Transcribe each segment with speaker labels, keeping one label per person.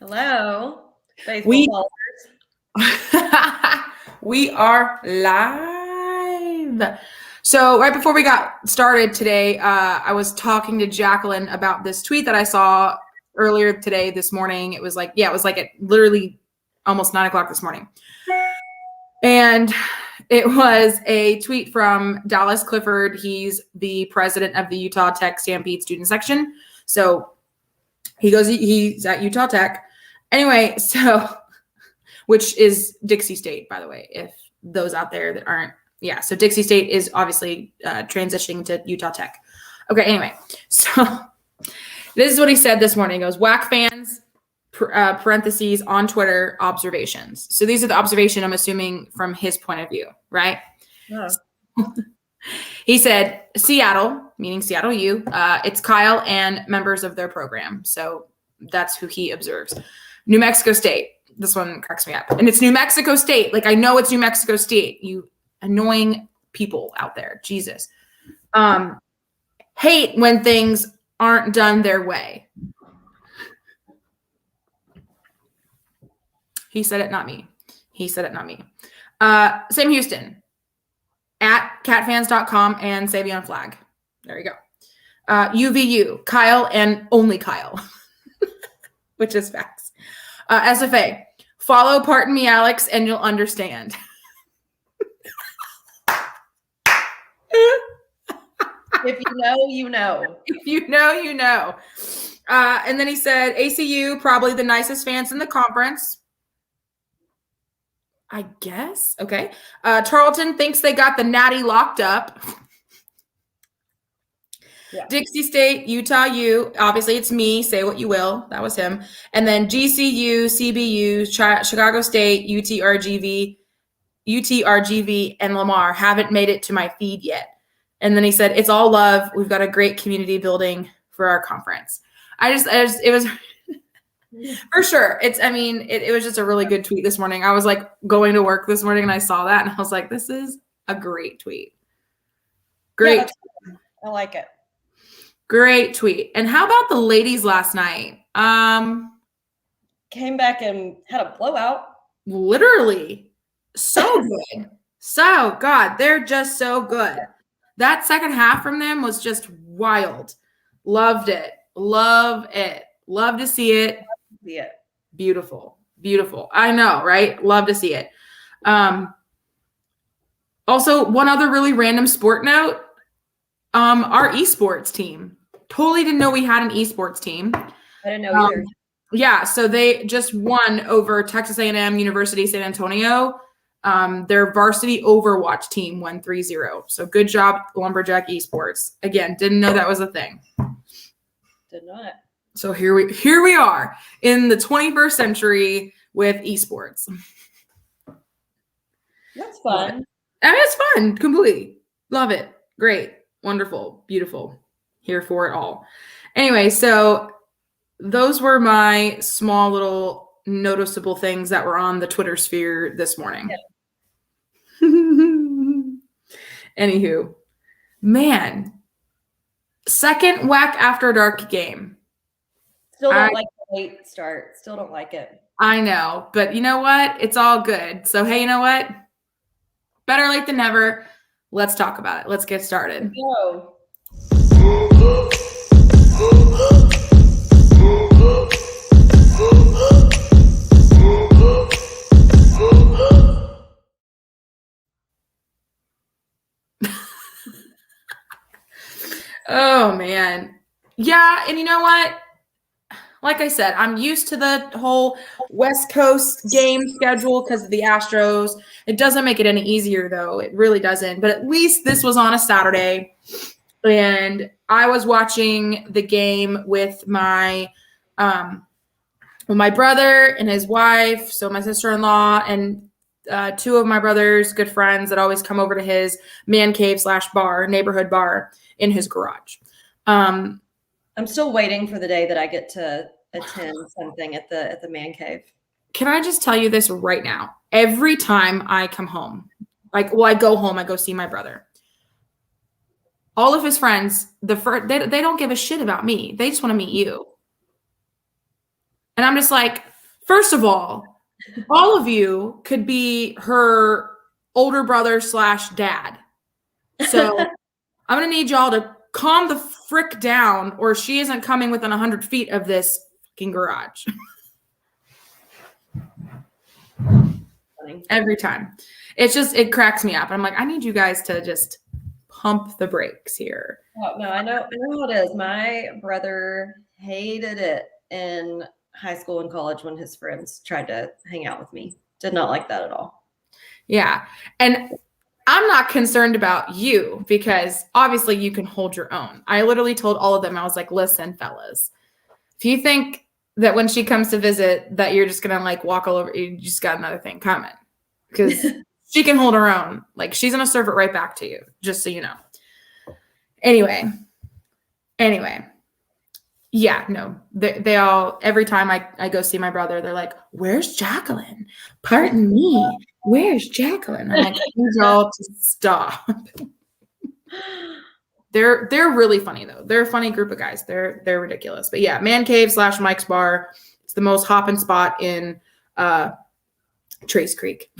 Speaker 1: Hello,
Speaker 2: We
Speaker 1: faithful
Speaker 2: we are live. So right before we got started today, I was talking to Jacqueline about this tweet that I saw earlier today, this morning. It was like at literally almost 9 o'clock this morning. And it was a tweet from Dallas Clifford. He's the president of the Utah Tech Stampede student section. So he's at Utah Tech. Anyway, so which is Dixie State, by the way, if those out there that aren't. Yeah, so Dixie State is obviously transitioning to Utah Tech. Okay, anyway, so this is what he said this morning. He goes, whack fans, parentheses, on Twitter, observations. So these are the observation, I'm assuming, from his point of view, right?
Speaker 1: Yeah.
Speaker 2: He said, Seattle, meaning Seattle U, it's Kyle and members of their program. So that's who he observes. New Mexico State. This one cracks me up. And it's New Mexico State. Like, I know it's New Mexico State. You annoying people out there. Jesus. Hate when things aren't done their way. He said it, not me. He said it, not me. Sam Houston. At catfans.com and Savion Flag. There you go. UVU. Kyle and only Kyle. Which is facts. SFA. Follow Pardon Me, Alex, and you'll understand.
Speaker 1: If you know, you know.
Speaker 2: If you know, you know. And then he said, ACU, probably the nicest fans in the conference. I guess. Okay. Tarleton thinks they got the natty locked up. Yeah. Dixie State, Utah U. Obviously, it's me. Say what you will. That was him. And then GCU, CBU, Chicago State, UTRGV, and Lamar haven't made it to my feed yet. And then he said, it's all love. We've got a great community building for our conference. It was for sure. It was just a really good tweet this morning. I was like going to work this morning and I saw that and I was like, this is a great tweet. Great.
Speaker 1: Yeah, I like it.
Speaker 2: Great tweet. And how about the ladies last night?
Speaker 1: Came back and had a blowout.
Speaker 2: Literally. So good. So, God, they're just so good. That second half from them was just wild. Loved it. Love it. Love to see it.
Speaker 1: See it.
Speaker 2: Beautiful. Beautiful. I know, right? Love to see it. Also, one other really random sport note. Our esports team. Totally didn't know we had an esports team.
Speaker 1: I didn't know either.
Speaker 2: Yeah, so they just won over Texas A&M University San Antonio. Their varsity Overwatch team won 3-0. So good job, Lumberjack Esports. Again, didn't know that was a thing.
Speaker 1: Did not.
Speaker 2: So here we are in the 21st century with esports.
Speaker 1: That's fun.
Speaker 2: It's fun, completely. Love it. Great. Wonderful. Beautiful. Here for it all. Anyway, so those were my small little noticeable things that were on the Twitter sphere this morning. Yeah. Anywho, man, second whack after dark game.
Speaker 1: Still don't like the late start. Still don't like it.
Speaker 2: I know, but you know what? It's all good. So, hey, you know what? Better late than never. Let's talk about it. Let's get started.
Speaker 1: Go.
Speaker 2: Oh, man. Yeah, and you know what? Like I said, I'm used to the whole West Coast game schedule because of the Astros. It doesn't make it any easier, though. It really doesn't. But at least this was on a Saturday, and I was watching the game with my brother and his wife, so my sister-in-law, and two of my brother's good friends that always come over to his man cave / bar, neighborhood bar in his garage.
Speaker 1: I'm still waiting for the day that I get to attend something at the man cave.
Speaker 2: Can I just tell you this right now? Every time I come home, I go home, I go see my brother. All of his friends, they don't give a shit about me. They just want to meet you. And I'm just like, first of all of you could be her older brother / dad. So I'm going to need y'all to calm the frick down, or she isn't coming within 100 feet of this fucking garage.
Speaker 1: Funny.
Speaker 2: Every time. It cracks me up. I'm like, I need you guys to just pump the brakes here.
Speaker 1: Oh, no, I know how it is. My brother hated it in high school and college when his friends tried to hang out with me. Did not like that at all.
Speaker 2: Yeah. And I'm not concerned about you because obviously you can hold your own. I literally told all of them, I was like, listen, fellas, if you think that when she comes to visit that you're just going to like walk all over, you just got another thing coming because she can hold her own. Like she's going to serve it right back to you, just so you know. Anyway. Yeah, no, they all, every time I go see my brother, they're like, where's Jacqueline? Pardon me. Where's Jacqueline? I'm like, please all to stop. They're really funny though. They're a funny group of guys. They're ridiculous. But yeah, Man Cave / Mike's Bar. It's the most hopping spot in Trace Creek.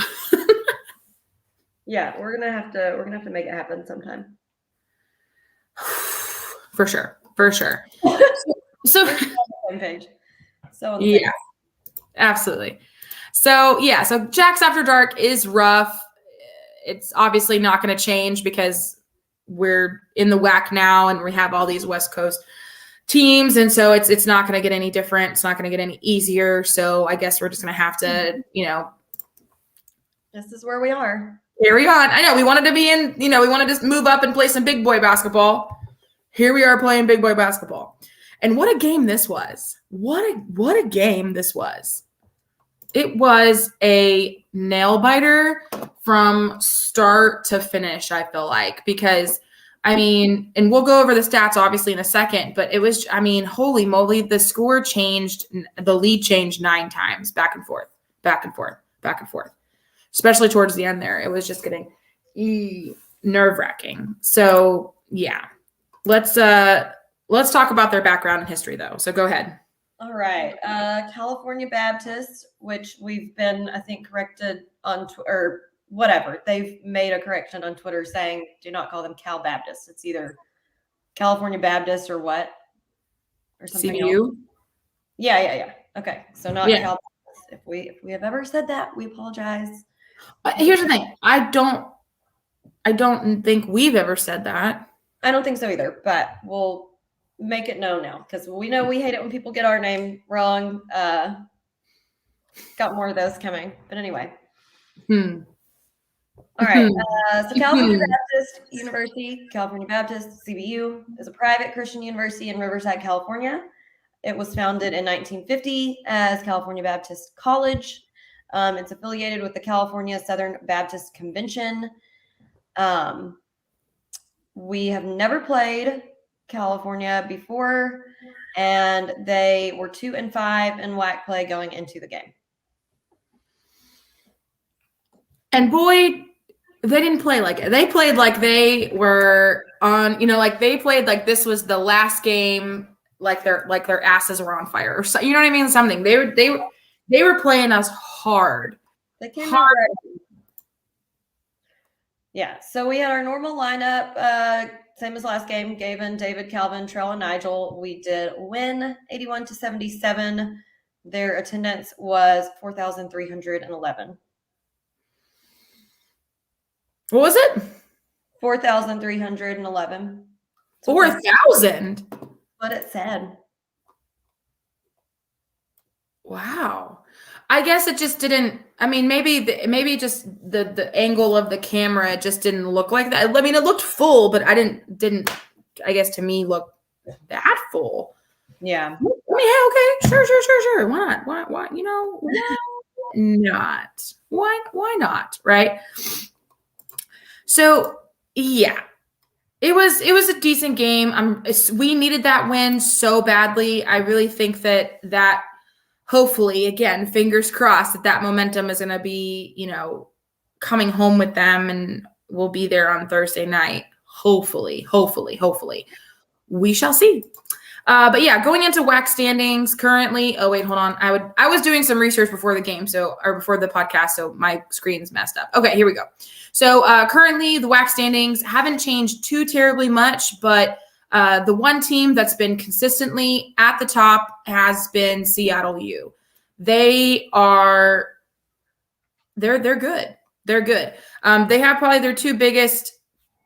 Speaker 1: Yeah, we're gonna have to make it happen sometime.
Speaker 2: For sure. So
Speaker 1: Same page. So
Speaker 2: yeah, absolutely. So yeah, so Jack's After Dark is rough. It's obviously not going to change because we're in the WAC now and we have all these West Coast teams, and so it's not going to get any different. It's not going to get any easier. So I guess we're just going to have to,
Speaker 1: this is where we are.
Speaker 2: Carry on. I know we wanted to be in, we wanted to move up and play some big boy basketball. Here we are playing big boy basketball. And what a game this was. What a game this was. It was a nail biter from start to finish, I feel like, because and we'll go over the stats obviously in a second, but it was, holy moly, the score changed, the lead changed 9 times, back and forth, especially towards the end there. It was just getting nerve-wracking. So yeah, let's talk about their background and history though. So go ahead.
Speaker 1: All right. California Baptist, which we've been, I think, corrected on or whatever. They've made a correction on Twitter saying, do not call them Cal Baptist. It's either California Baptist or what? Or something
Speaker 2: CBU?
Speaker 1: else. Yeah. Okay. So not Cal Baptist. If we have ever said that, we apologize.
Speaker 2: Here's the thing. I don't think we've ever said that.
Speaker 1: I don't think so either, but we'll make it known now because we know we hate it when people get our name wrong. Got more of those coming, but anyway. All right. So California Baptist University, California Baptist, CBU, is a private Christian university in Riverside, California. It was founded in 1950 as California Baptist College. It's affiliated with the California Southern Baptist Convention. We have never played California before, and they were 2-5 in WAC play going into the game.
Speaker 2: And boy, they didn't play like it. They played like they were on, like they played like this was the last game, like their asses were on fire or so, you know what I mean? Something. They were playing us hard.
Speaker 1: They came hard. Yeah. So we had our normal lineup, same as last game. Gavin, David, Calvin, Trell, and Nigel. We did win 81-77. Their attendance was 4,311.
Speaker 2: What was it?
Speaker 1: 4,311.
Speaker 2: 4,000?
Speaker 1: What it said.
Speaker 2: Wow. I guess it just didn't. Maybe just the angle of the camera just didn't look like that. It looked full, but I didn't. I guess to me look that full.
Speaker 1: Yeah.
Speaker 2: Okay, sure. Why not? Why? Why not? Why not? Right. So yeah, it was a decent game. We needed that win so badly. I really think that hopefully, again, fingers crossed that momentum is going to be, coming home with them, and we'll be there on Thursday night. Hopefully. We shall see. But yeah, going into WAC standings currently. Oh wait, hold on. I was doing some research before the game, or before the podcast, so my screen's messed up. Okay, here we go. So currently, the WAC standings haven't changed too terribly much, but the one team that's been consistently at the top has been Seattle U. They're good. They're good. They have probably their two biggest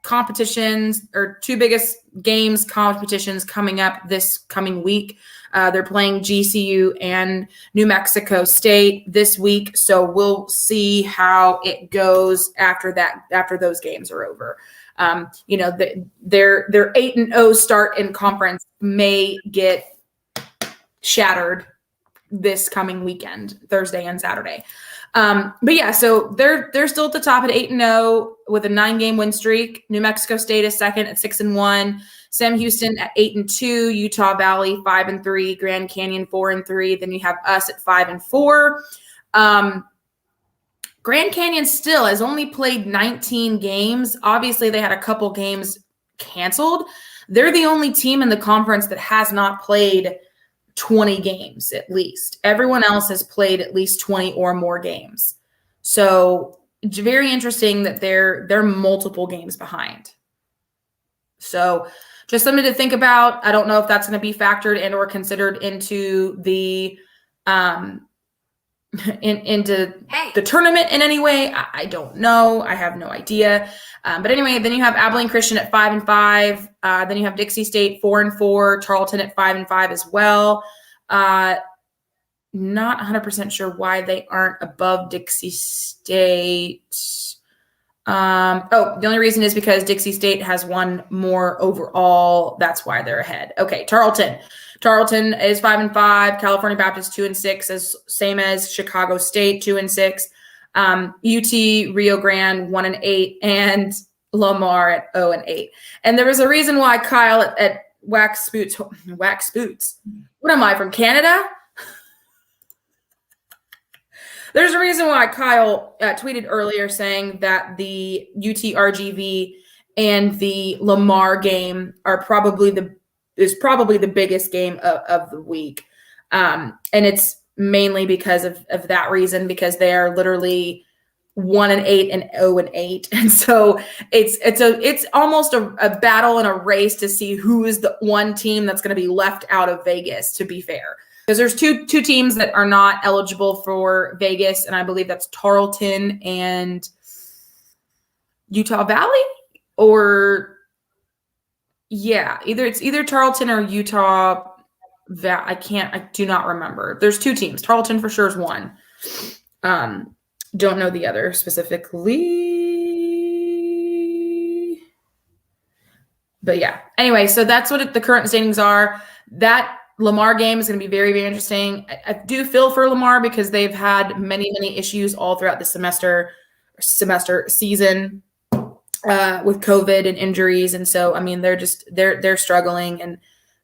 Speaker 2: competitions or two biggest competitions coming up this coming week. They're playing GCU and New Mexico State this week, so we'll see how it goes after those games are over. Their 8-0 start in conference may get shattered this coming weekend, Thursday and Saturday. But yeah, so they're still at the top at 8-0 with a 9-game win streak. New Mexico State is second at 6-1. Sam Houston at 8-2. Utah Valley 5-3. Grand Canyon 4-3. Then you have us at 5-4. Grand Canyon still has only played 19 games. Obviously, they had a couple games canceled. They're the only team in the conference that has not played 20 games at least. Everyone else has played at least 20 or more games. So it's very interesting that they're multiple games behind. So just something to think about. I don't know if that's going to be factored and or considered into the into the tournament in any way. I don't know. I have no idea. But anyway, then you have Abilene Christian at 5-5. Then you have Dixie State 4-4. Tarleton at 5-5 as well. Not 100% sure why they aren't above Dixie State. The only reason is because Dixie State has one more overall. That's why they're ahead. Okay, Tarleton. Tarleton is 5-5. California Baptist 2-6, same as Chicago State 2-6. UT Rio Grande 1-8, and Lamar at 0-8. And there was a reason why Kyle at Wax Boots. What am I, from Canada? There's a reason why Kyle tweeted earlier saying that the UT RGV and the Lamar game is probably the biggest game of the week. And it's mainly because of that reason, because they are literally 1-8 and 0-8. And so it's almost a battle and a race to see who is the one team that's going to be left out of Vegas, to be fair. Because there's two teams that are not eligible for Vegas, and I believe that's Tarleton and Utah Valley, or it's either Tarleton or Utah. I do not remember. There's two teams. Tarleton for sure is one. Don't know the other specifically. But yeah. Anyway, so that's what the current standings are. That Lamar game is going to be very, very interesting. I do feel for Lamar because they've had many, many issues all throughout the season with COVID and injuries. And so, I mean, they're struggling, and,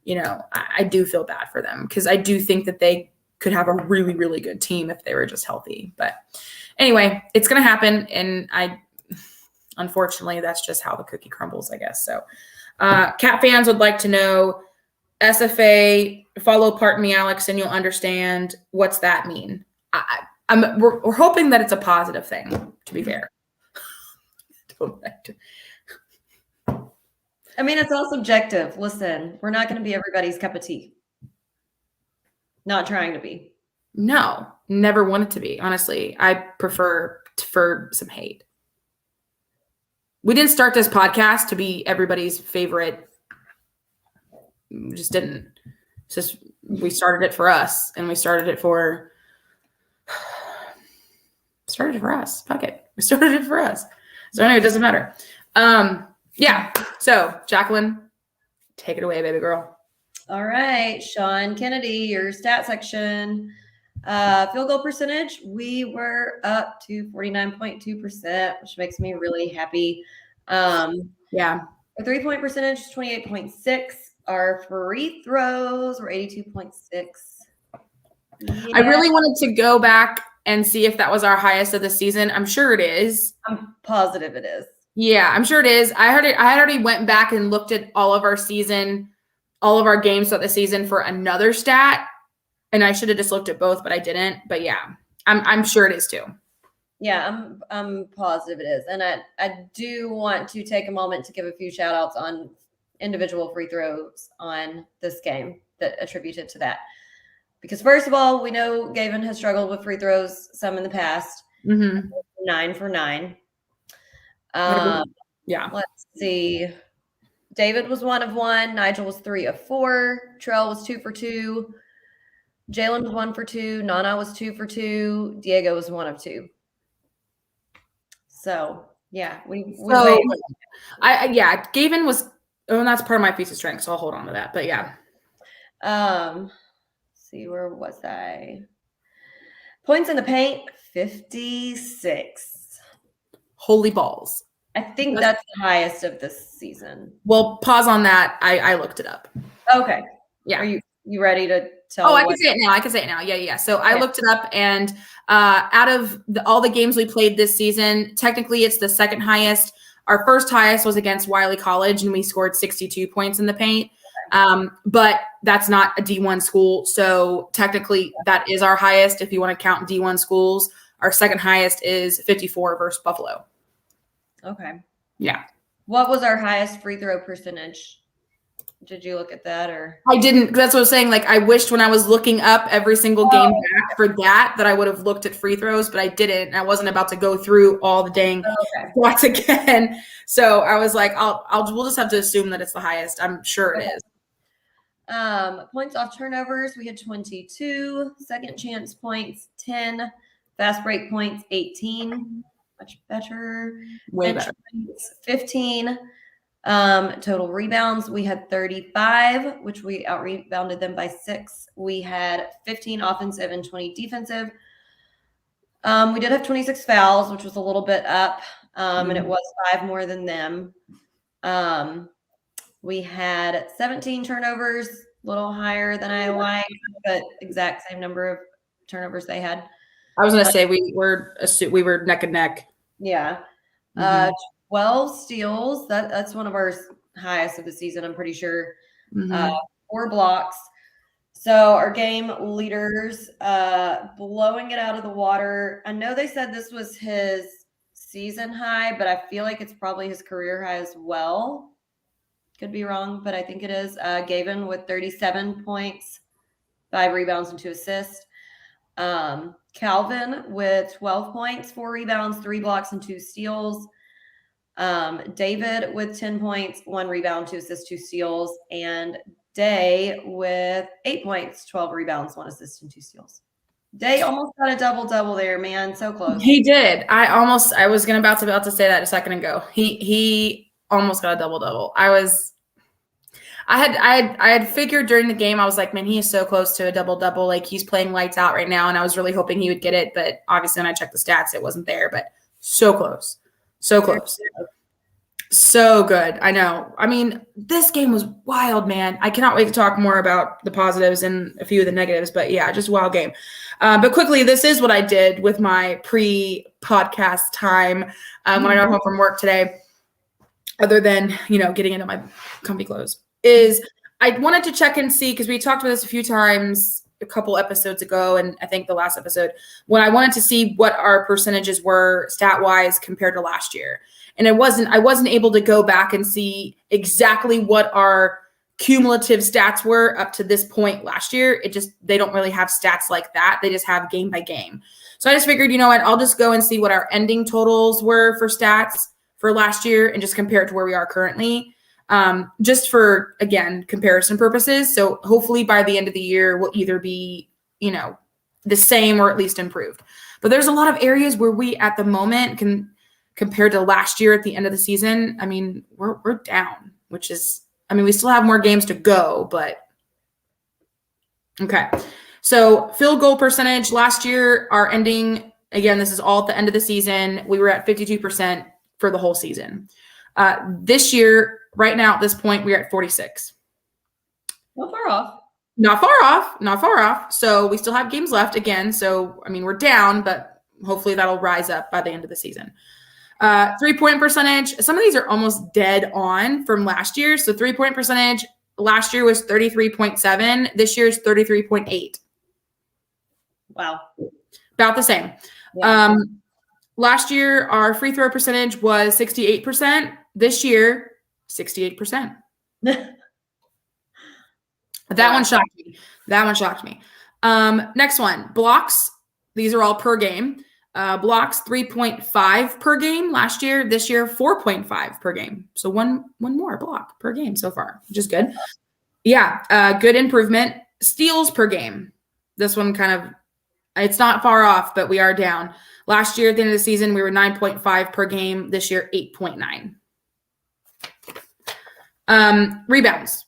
Speaker 2: I do feel bad for them because I do think that they could have a really, really good team if they were just healthy. But anyway, it's going to happen. And unfortunately, that's just how the cookie crumbles, I guess. So Cat fans would like to know, SFA, follow Pardon Me, Alex, and you'll understand what's that mean. We're hoping that it's a positive thing, to be fair.
Speaker 1: I mean, it's all subjective. Listen, we're not going to be everybody's cup of tea. Not trying to be.
Speaker 2: No, never wanted to be. Honestly, I prefer for some hate. We didn't start this podcast to be everybody's favorite. We just didn't. It's just we started it for us, and we started it for us. Fuck it. We started it for us. So anyway, it doesn't matter. Yeah. So Jacqueline, take it away, baby girl.
Speaker 1: All right, Sean Kennedy, your stat section. Field goal percentage, we were up to 49.2%, which makes me really happy.
Speaker 2: Yeah.
Speaker 1: Our 3-point percentage is 28.6. Our free throws were 82.6. Yeah.
Speaker 2: I really wanted to go back and see if that was our highest of the season. I'm sure it is.
Speaker 1: I'm positive it is.
Speaker 2: Yeah, I'm sure it is. I had already went back and looked at all of our season all of our games throughout the season for another stat, and I should have just looked at both, but I didn't. But yeah, I'm sure it is too.
Speaker 1: Yeah, I'm positive it is. And I do want to take a moment to give a few shout outs on individual free throws on this game that attributed to that. Because first of all, we know Gavin has struggled with free throws some in the past. 9 for 9.
Speaker 2: Yeah.
Speaker 1: Let's see. David was 1 of 1. Nigel was 3 of 4. Trell was 2 for 2. Jalen was 1 for 2. Nana was 2 for 2. Diego was 1 of 2. So yeah,
Speaker 2: Gavin was. Oh, and that's part of my piece of strength, so I'll hold on to that. But yeah.
Speaker 1: See, where was I? Points in the paint, 56.
Speaker 2: Holy balls.
Speaker 1: I think that's the highest of this season.
Speaker 2: Well, pause on that. I looked it up.
Speaker 1: Okay.
Speaker 2: Yeah.
Speaker 1: Are you ready to tell?
Speaker 2: Oh, I can say it now. Yeah. So I looked it up, and out of all the games we played this season, technically it's the second highest. Our first highest was against Wiley College, and we scored 62 points in the paint. But that's not a D1 school. So technically that is our highest. If you want to count D1 schools, our second highest is 54 versus Buffalo.
Speaker 1: Okay.
Speaker 2: Yeah.
Speaker 1: What was our highest free throw percentage? Did you look at that or?
Speaker 2: I didn't. That's what I was saying. Like, I wished when I was looking up every single game back for that I would have looked at free throws, but I didn't. And I wasn't about to go through all the dang stats again. So I was like, we'll just have to assume that it's the highest. I'm sure it is.
Speaker 1: Points off turnovers, we had 22. Second chance points, 10. Fast break points, 18. Much better.
Speaker 2: Way better.
Speaker 1: 15. Total rebounds, we had 35, which we out-rebounded them by 6. We had 15 offensive and 20 defensive. We did have 26 fouls, which was a little bit up, and it was 5 more than them. We had 17 turnovers, a little higher than I like, but exact same number of turnovers they had.
Speaker 2: I was going to say we were neck and neck.
Speaker 1: Yeah. 12 steals. That's one of our highest of the season, I'm pretty sure. 4 blocks. So our game leaders blowing it out of the water. I know they said this was his season high, but I feel like it's probably his career high as well. Could be wrong, but I think it is. Gavin with 37 points, 5 rebounds and 2 assists. Calvin with 12 points, 4 rebounds, 3 blocks and 2 steals. David with 10 points, 1 rebound, 2 assists, 2 steals. And Day with 8 points, 12 rebounds, 1 assist and 2 steals. Day almost got a double-double there, man. So close.
Speaker 2: He did. I was about to say that a second ago. He almost got a double-double. I had figured during the game, I was like, man, he is so close to a double-double. Like, he's playing lights out right now, and I was really hoping he would get it. But obviously, when I checked the stats, it wasn't there. But so close. So close. So good. I know. I mean, this game was wild, man. I cannot wait to talk more about the positives and a few of the negatives. But, yeah, just a wild game. But quickly, this is what I did with my pre-podcast time when I got home from work today, other than, getting into my comfy clothes. Is I wanted to check and see, because we talked about this a few times a couple episodes ago, and I think the last episode, when I wanted to see what our percentages were stat-wise compared to last year. And I wasn't able to go back and see exactly what our cumulative stats were up to this point last year. They don't really have stats like that. They just have game by game. So I just figured, I'll just go and see what our ending totals were for stats for last year and just compare it to where we are currently. Just for, again, comparison purposes. So hopefully by the end of the year, we'll either be, the same or at least improved. But there's a lot of areas where we, at the moment, compared to last year at the end of the season, I mean, we're down, which is, we still have more games to go, but okay. So field goal percentage last year, our ending, again, this is all at the end of the season. We were at 52% for the whole season. This year, right now at this point, we're at 46.
Speaker 1: Not far off.
Speaker 2: Not far off. So we still have games left again. So, we're down, but hopefully that'll rise up by the end of the season. 3-point percentage. Some of these are almost dead on from last year. So 3-point percentage, last year was 33.7. This year is 33.8.
Speaker 1: Wow.
Speaker 2: About the same.
Speaker 1: Yeah.
Speaker 2: Last year, our free throw percentage was 68%. This year, 68%. That one shocked me. Next one, blocks. These are all per game. Blocks 3.5 per game last year. This year, 4.5 per game. So one more block per game so far, which is good. Yeah, good improvement. Steals per game. This one it's not far off, but we are down. Last year, at the end of the season, we were 9.5 per game. This year, 8.9. Rebounds.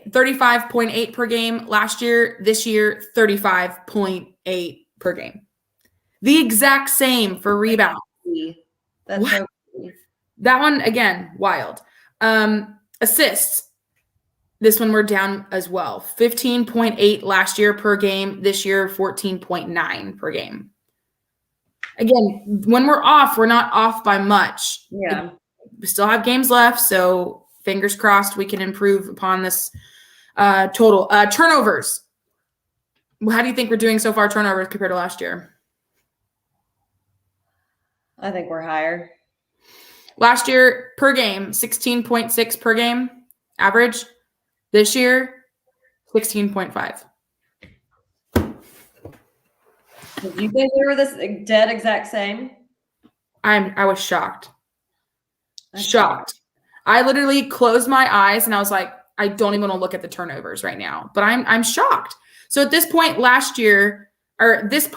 Speaker 2: 35.8 per game last year. This year, 35.8 per game. The exact same for rebounds.
Speaker 1: That's so cool.
Speaker 2: That one, again, wild. Assists. This one we're down as well. 15.8 last year per game. This year, 14.9 per game. Again, when we're off, we're not off by much.
Speaker 1: Yeah.
Speaker 2: We still have games left, so fingers crossed we can improve upon this total. Turnovers. How do you think we're doing so far, turnovers, compared to last year?
Speaker 1: I think we're higher.
Speaker 2: Last year, per game, 16.6 per game average. This year, 16.5.
Speaker 1: Did you think we were this dead exact same?
Speaker 2: I was shocked. Shocked. I literally closed my eyes and I was like, I don't even want to look at the turnovers right now. But I'm shocked. So at this point last year, or this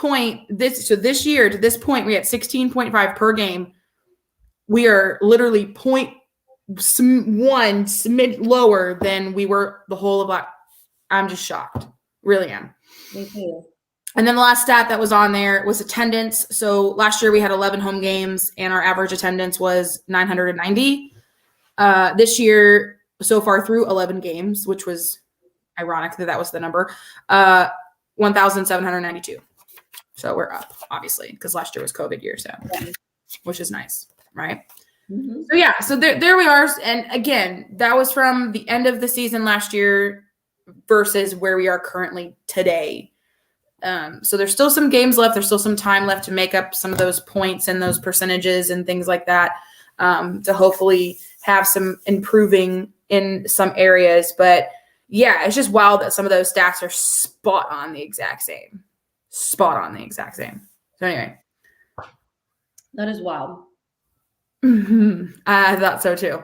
Speaker 2: year to this point, we had 16.5 per game. We are literally 0.1 smidge lower than we were the whole of last. I'm just shocked. Really am.
Speaker 1: Me too.
Speaker 2: And then the last stat that was on there was attendance. So last year we had 11 home games and our average attendance was 990. This year, so far through 11 games, which was ironic that was the number, 1,792. So we're up, obviously, because last year was COVID year, so which is nice, right? Mm-hmm. So yeah, so there we are. And again, that was from the end of the season last year versus where we are currently today. So there's still some games left. There's still some time left to make up some of those points and those percentages and things like that, to hopefully have some improving in some areas. But yeah, it's just wild that some of those stats are spot on the exact same. So anyway.
Speaker 1: That is wild.
Speaker 2: Mm-hmm. I thought so too.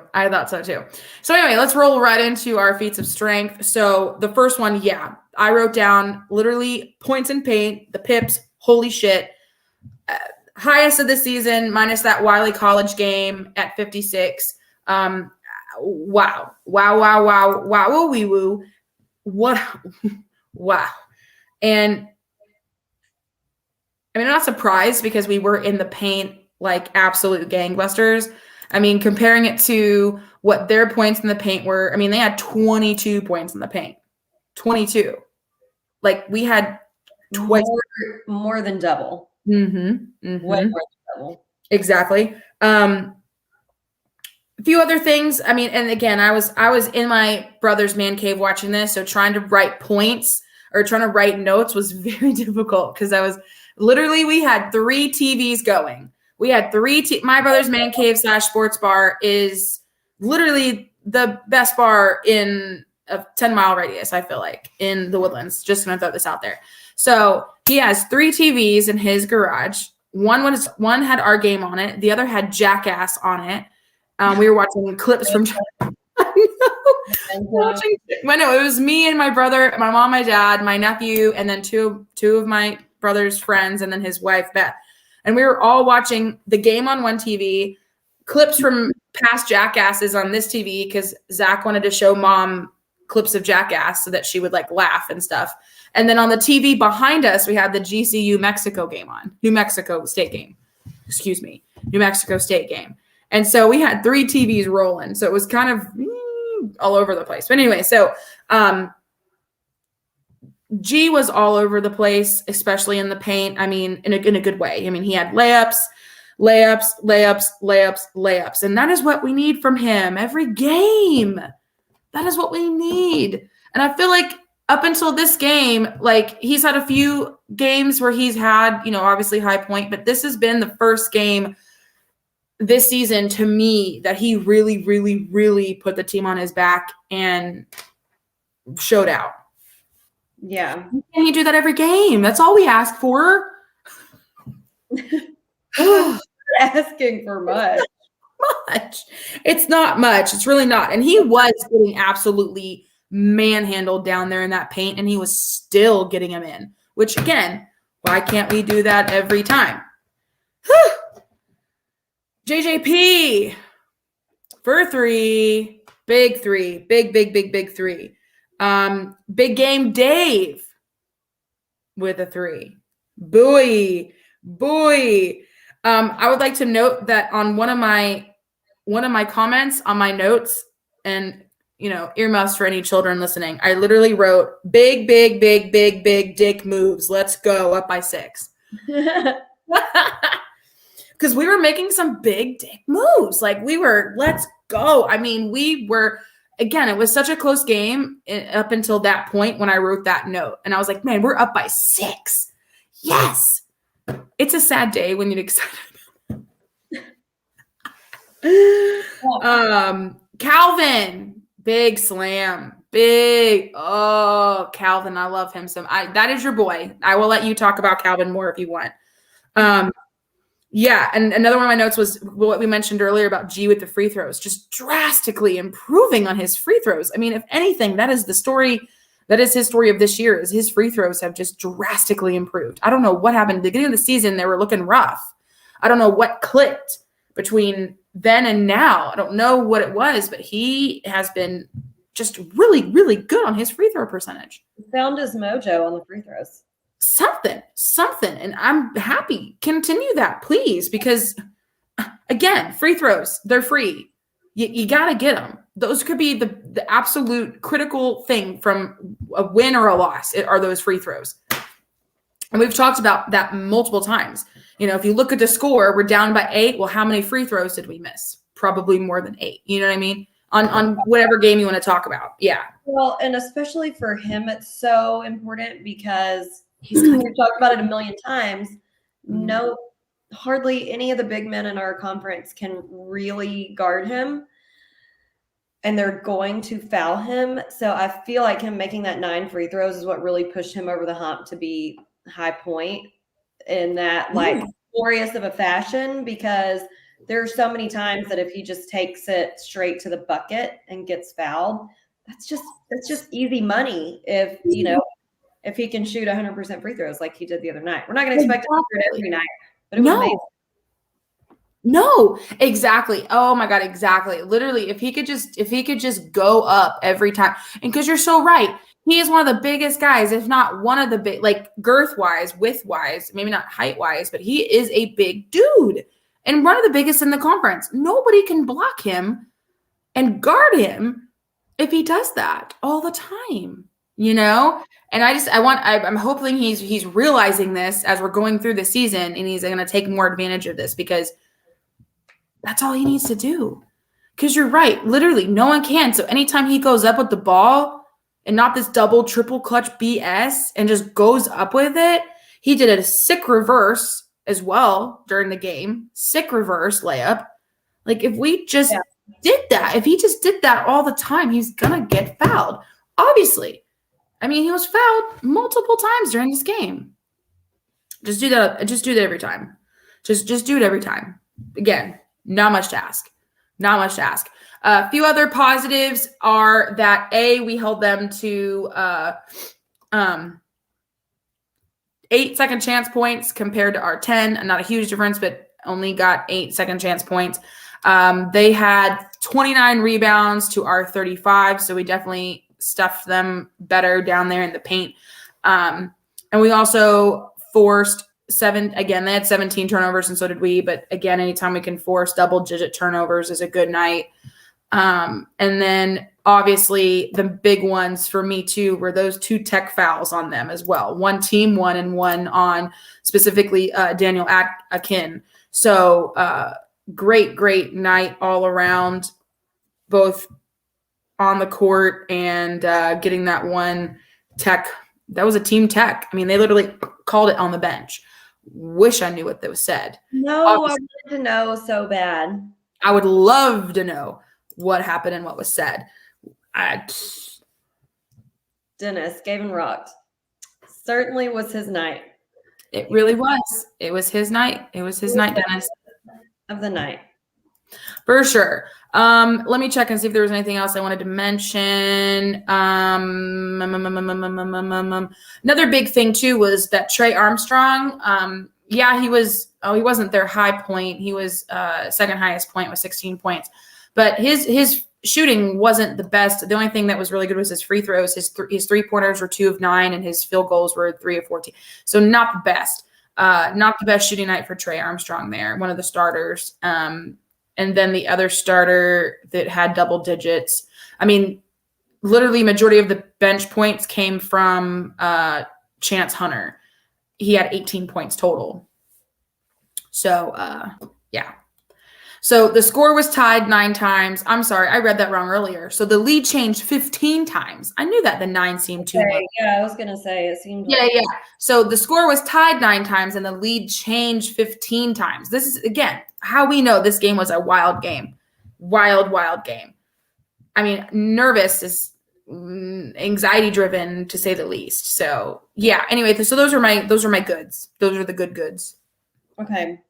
Speaker 2: So anyway, let's roll right into our feats of strength. So the first one, yeah, I wrote down literally points in paint, the pips, holy shit. Highest of the season, minus that Wiley College game at 56. Wow. Woo wee woo. What? Wow. And I mean, I'm not surprised because we were in the paint like absolute gangbusters. I mean, comparing it to what their points in the paint were, I mean, they had 22 points in the paint. 22. Like we had twice
Speaker 1: more than double.
Speaker 2: Mm-hmm. Mm-hmm.
Speaker 1: Way more than double.
Speaker 2: Exactly. A few other things. I mean, and again, I was in my brother's man cave watching this, so trying to write points or trying to write notes was very difficult because we had 3 TVs going. We had my brother's man cave / sports bar is literally the best bar in a 10-mile radius, I feel like, in the Woodlands. Just going to throw this out there. So he has 3 TVs in his garage. One had our game on it. The other had Jackass on it. We were watching clips from it was me and my brother, my mom, my dad, my nephew, and then two of my brother's friends, and then his wife, Beth. And we were all watching the game on one TV, clips from past Jackasses on this TV because Zach wanted to show mom clips of Jackass so that she would like laugh and stuff. And then on the TV behind us, we had the GCU Mexico game on, New Mexico State game. And so we had 3 TVs rolling. So it was kind of all over the place. But anyway, so G was all over the place, especially in the paint. I mean, in a good way. I mean, he had layups. And that is what we need from him every game. That is what we need. And I feel like up until this game, like he's had a few games where he's had, obviously high point, but this has been the first game this season to me that he really, really, really put the team on his back and showed out.
Speaker 1: Yeah.
Speaker 2: And you do that every game. That's all we ask for.
Speaker 1: Asking for much.
Speaker 2: It's not much. It's really not. And he was getting absolutely manhandled down there in that paint, and he was still getting him in, which again, why can't we do that every time? JJP for 3, big 3, big 3. Big game Dave with a 3. Boy. I would like to note that on one of my comments on my notes, and earmuffs for any children listening, I literally wrote big dick moves. Let's go up by 6. Because we were making some big dick moves. Like let's go. I mean, again, it was such a close game up until that point when I wrote that note. And I was like, man, we're up by 6. Yes. It's a sad day when you're excited. Calvin, big slam. Calvin, I love him. That is your boy. I will let you talk about Calvin more if you want. Yeah, and another one of my notes was what we mentioned earlier about G with the free throws, just drastically improving on his free throws. I mean, if anything, that is the story. That is his story of this year, is his free throws have just drastically improved. I don't know what happened. At the beginning of the season, they were looking rough. I don't know what clicked between then and now. I don't know what it was, but he has been just really, really good on his free throw percentage.
Speaker 1: Found his mojo on the free throws.
Speaker 2: Something. And I'm happy. Continue that, please, because again, free throws, they're free. You got to get them. Those could be the absolute critical thing from a win or a loss are those free throws. And we've talked about that multiple times. If you look at the score, we're down by 8. Well, how many free throws did we miss? Probably more than 8. You know what I mean? On whatever game you want to talk about. Yeah.
Speaker 1: Well, and especially for him, it's so important because we've talked about it a million times. No, hardly any of the big men in our conference can really guard him, and they're going to foul him. So I feel like him making that 9 free throws is what really pushed him over the hump to be high point in that glorious of a fashion, because there's so many times that if he just takes it straight to the bucket and gets fouled, that's just easy money. If if he can shoot 100% free throws like he did the other night, we're not going to expect him to shoot every night, but it was amazing.
Speaker 2: No, exactly. Oh my God, exactly. Literally, if he could just go up every time, and because you're so right, he is one of the biggest guys, if not one of the big, like girth wise, width wise, maybe not height wise, but he is a big dude and one of the biggest in the conference. Nobody can block him and guard him if he does that all the time, And I'm hoping he's realizing this as we're going through the season, and he's going to take more advantage of this, because that's all he needs to do. Because you're right, literally no one can. So anytime he goes up with the ball and not this double, triple clutch BS and just goes up with it, he did a sick reverse as well during the game. Sick reverse layup. Like if we just did that, if he just did that all the time, he's going to get fouled. Obviously. I mean, he was fouled multiple times during this game. Just do that. Just do that every time. Just do it every time. Again, not much to ask. A few other positives are that we held them to 8 second chance points compared to our 10. Not a huge difference, but only got 8 second chance points. They had 29 rebounds to our 35, so we definitely stuffed them better down there in the paint. And we also forced 7. Again, they had 17 turnovers, and so did we. But again, anytime we can force double-digit turnovers is a good night. And then obviously the big ones for me too were those 2 tech fouls on them as well. One team one and one on specifically Daniel Akin. So great night all around, both on the court and getting that one tech. That was a team tech. I mean, they literally called it on the bench. Wish I knew what that was said.
Speaker 1: No, I wanted to know so bad.
Speaker 2: I would love to know what happened and what was said.
Speaker 1: Dennis, Gavin rocked. Certainly was his night.
Speaker 2: It really was. It was his night. It was his night, Dennis.
Speaker 1: Of the night.
Speaker 2: For sure. Let me check and see if there was anything else I wanted to mention. Another big thing too was that Trey Armstrong. He wasn't their high point. He was second highest point with 16 points, but his shooting wasn't the best. The only thing that was really good was his free throws. His 3-pointers were 2 of 9, and his field goals were 3 of 14. So not the best. Not the best shooting night for Trey Armstrong there, one of the starters. And then the other starter that had double digits. I mean, literally majority of the bench points came from Chance Hunter. He had 18 points total. So, yeah. So the score was tied 9 times. I'm sorry, I read that wrong earlier. So the lead changed 15 times. I knew that the 9 seemed too much.
Speaker 1: Yeah, I was going to say it seemed
Speaker 2: Yeah. So the score was tied 9 times and the lead changed 15 times. This is, again, how we know this game was a wild game. Wild game. I mean, nervous is anxiety driven to say the least. So yeah, anyway, so those are my goods. Those are the good goods.
Speaker 1: Okay.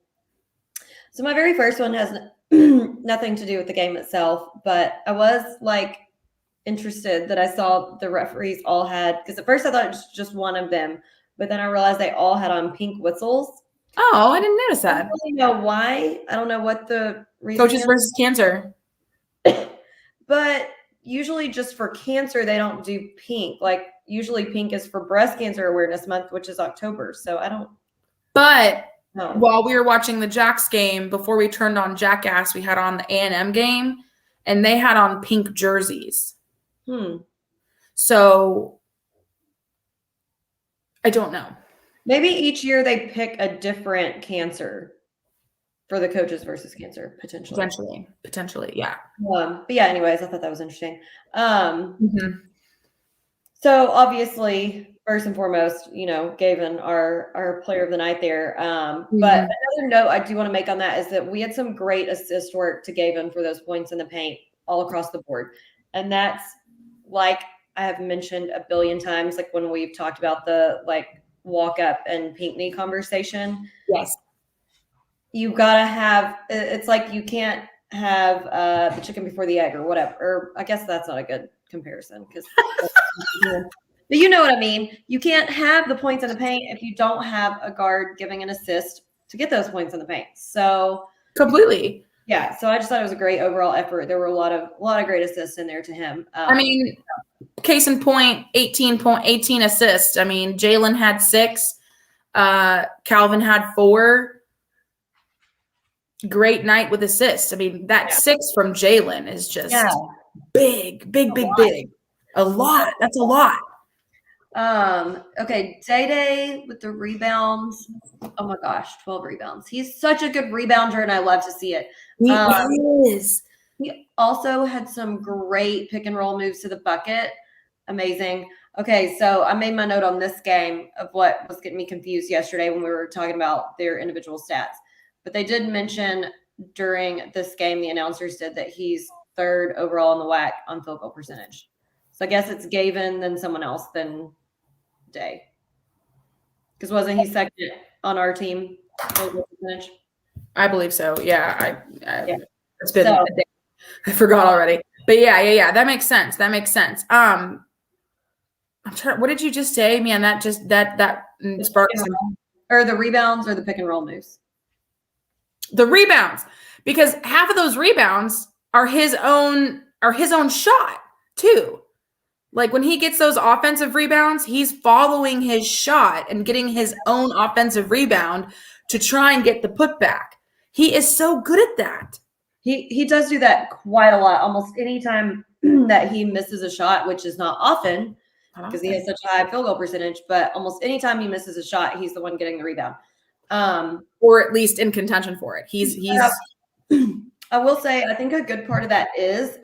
Speaker 1: So my very first one has nothing to do with the game itself, but I was interested that I saw the referees all had, because at first I thought it was just one of them, but then I realized they all had on pink whistles.
Speaker 2: Oh, I didn't notice that.
Speaker 1: I don't really know why. I don't know what the reason
Speaker 2: Coaches
Speaker 1: is.
Speaker 2: versus cancer.
Speaker 1: But usually just for cancer, they don't do pink. Usually pink is for Breast Cancer Awareness Month, which is October. So I don't.
Speaker 2: But
Speaker 1: know.
Speaker 2: While we were watching the Jacks game, before we turned on Jackass, we had on the A&M game, and they had on pink jerseys. So I don't know.
Speaker 1: Maybe each year they pick a different cancer for the coaches versus cancer,
Speaker 2: Potentially, yeah.
Speaker 1: But yeah, anyways, I thought that was interesting. So obviously, first and foremost, Gavin, our player of the night there. But another note I do want to make on that is that we had some great assist work to Gavin for those points in the paint all across the board. And that's like I have mentioned a billion times, like when we've talked about the walk up and Pinckney conversation.
Speaker 2: Yes.
Speaker 1: You gotta have, it's like you can't have the chicken before the egg or whatever. Or I guess that's not a good comparison because but you know what I mean. You can't have the points in the paint if you don't have a guard giving an assist to get those points in the paint. So
Speaker 2: completely.
Speaker 1: Yeah. So I just thought it was a great overall effort. There were a lot of great assists in there to him.
Speaker 2: I mean, case in point, 18 assists. I mean, Jalen had 6, Calvin had 4. Great night with assists. I mean, that 6 from Jalen is just big. A lot. That's a lot.
Speaker 1: Okay, Day with the rebounds. Oh my gosh, 12 rebounds. He's such a good rebounder, and I love to see it.
Speaker 2: He is.
Speaker 1: He also had some great pick and roll moves to the bucket. Amazing. Okay, so I made my note on this game of what was getting me confused yesterday when we were talking about their individual stats. But they did mention during this game, the announcers did, that he's 3rd overall in the WAC on field goal percentage. So I guess it's Gavin, then someone else, then Day. Because wasn't he 2nd on our team field goal percentage?
Speaker 2: I believe so. Yeah.
Speaker 1: Yeah.
Speaker 2: It's been a day. I forgot already. But yeah. That makes sense. I'm trying. What did you just say, man? That sparked some.
Speaker 1: Or the rebounds or the pick and roll moves.
Speaker 2: The rebounds, because half of those rebounds are his own shot too. Like when he gets those offensive rebounds, he's following his shot and getting his own offensive rebound to try and get the putback. He is so good at that.
Speaker 1: He does do that quite a lot. Almost any time that he misses a shot, which is not often because he has such a high field goal percentage, but almost any time he misses a shot, he's the one getting the rebound.
Speaker 2: Or at least in contention for it. He's
Speaker 1: I will say, I think a good part of that is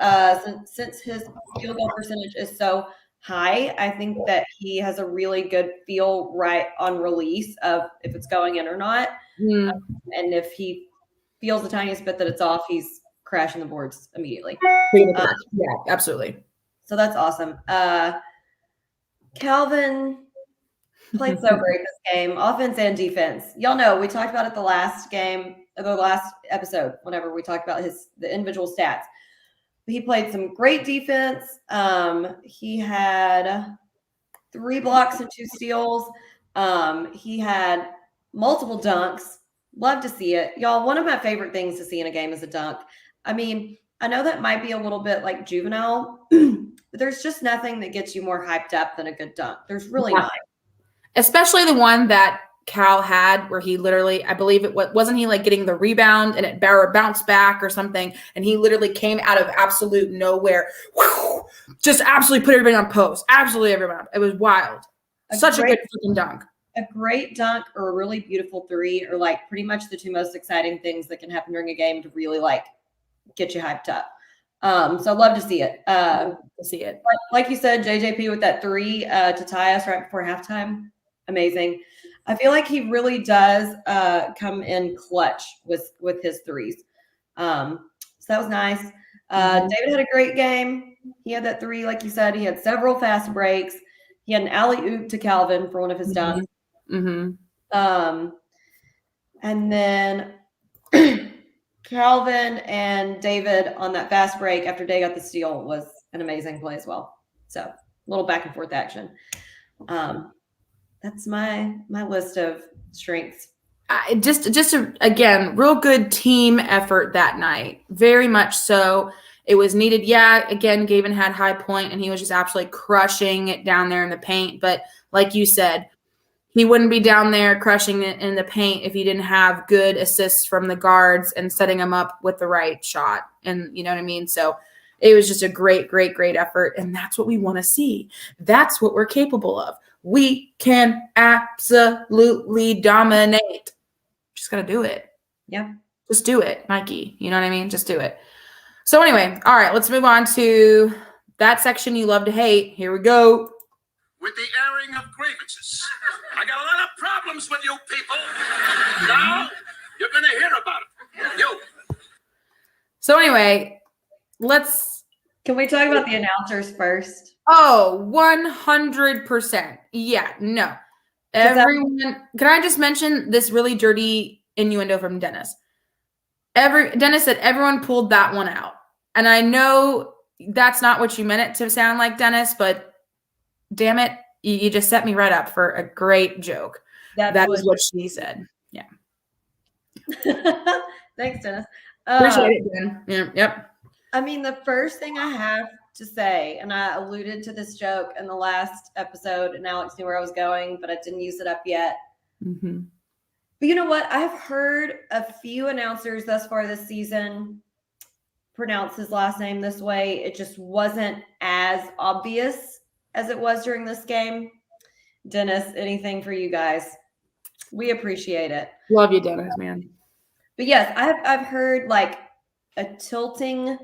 Speaker 1: since his field goal percentage is so high, I think that he has a really good feel right on release of if it's going in or not. And if he feels the tiniest bit that it's off, he's crashing the boards immediately.
Speaker 2: Yeah, absolutely.
Speaker 1: So that's awesome. Calvin played so great this game, offense and defense. Y'all know we talked about it the last episode, whenever we talked about the individual stats. He played some great defense. He had 3 blocks and 2 steals. He had multiple dunks. Love to see it. Y'all, one of my favorite things to see in a game is a dunk. I mean, I know that might be a little bit like juvenile, but there's just nothing that gets you more hyped up than a good dunk. There's really not.
Speaker 2: Especially the one that Cal had where he literally, I believe wasn't he like getting the rebound and it bounced back or something, and he literally came out of absolute nowhere, just absolutely put everybody on post. Absolutely everyone. It was wild. Such a good freaking dunk. A
Speaker 1: great dunk or a really beautiful 3 are like pretty much the 2 most exciting things that can happen during a game to really like get you hyped up. So I'd love to see it. Like you said, JJP with that 3 to tie us right before halftime. Amazing. I feel like he really does come in clutch with his 3s. So that was nice. David had a great game. He had that 3, like you said. He had several fast breaks. He had an alley-oop to Calvin for one of his dunks. And then Calvin and David on that fast break after Day got the steal was an amazing play as well. So a little back and forth action. That's my list of strengths. Again, real good team effort that night. Very much so. It was needed. Yeah, again, Gavin had high point and he was just absolutely crushing it down there in the paint. But like you said, he wouldn't be down there crushing it in the paint if he didn't have good assists from the guards and setting him up with the right shot. And you know what I mean? So it was just a great, great, great effort. And that's what we want to see. That's what we're capable of. We can absolutely dominate. Just got to do it. Yeah.
Speaker 2: Just do it, Mikey. You know what I mean? Just do it. So anyway, all right, let's move on to that section you love to hate. Here we go.
Speaker 3: With the airing of grievances. I got a lot of problems with you people. Now you're going to hear about it. You.
Speaker 2: So anyway,
Speaker 1: Can we talk about the announcers first?
Speaker 2: Oh, 100%. Yeah, no. Everyone, can I just mention this really dirty innuendo from Dennis? Dennis said everyone pulled that one out. And I know that's not what you meant it to sound like, Dennis, but damn it, you just set me right up for a great joke. That is what she said. Yeah.
Speaker 1: Thanks, Dennis.
Speaker 2: Appreciate it, Dan. Yeah, yep.
Speaker 1: I mean, the first thing I have to say, and I alluded to this joke in the last episode, and Alex knew where I was going, but I didn't use it up yet.
Speaker 2: Mm-hmm.
Speaker 1: But you know what? I have heard a few announcers thus far this season pronounce his last name this way. It just wasn't as obvious as it was during this game. Dennis, anything for you guys? We appreciate it.
Speaker 2: Love you, Dennis, man.
Speaker 1: But yes, I've heard like a tilting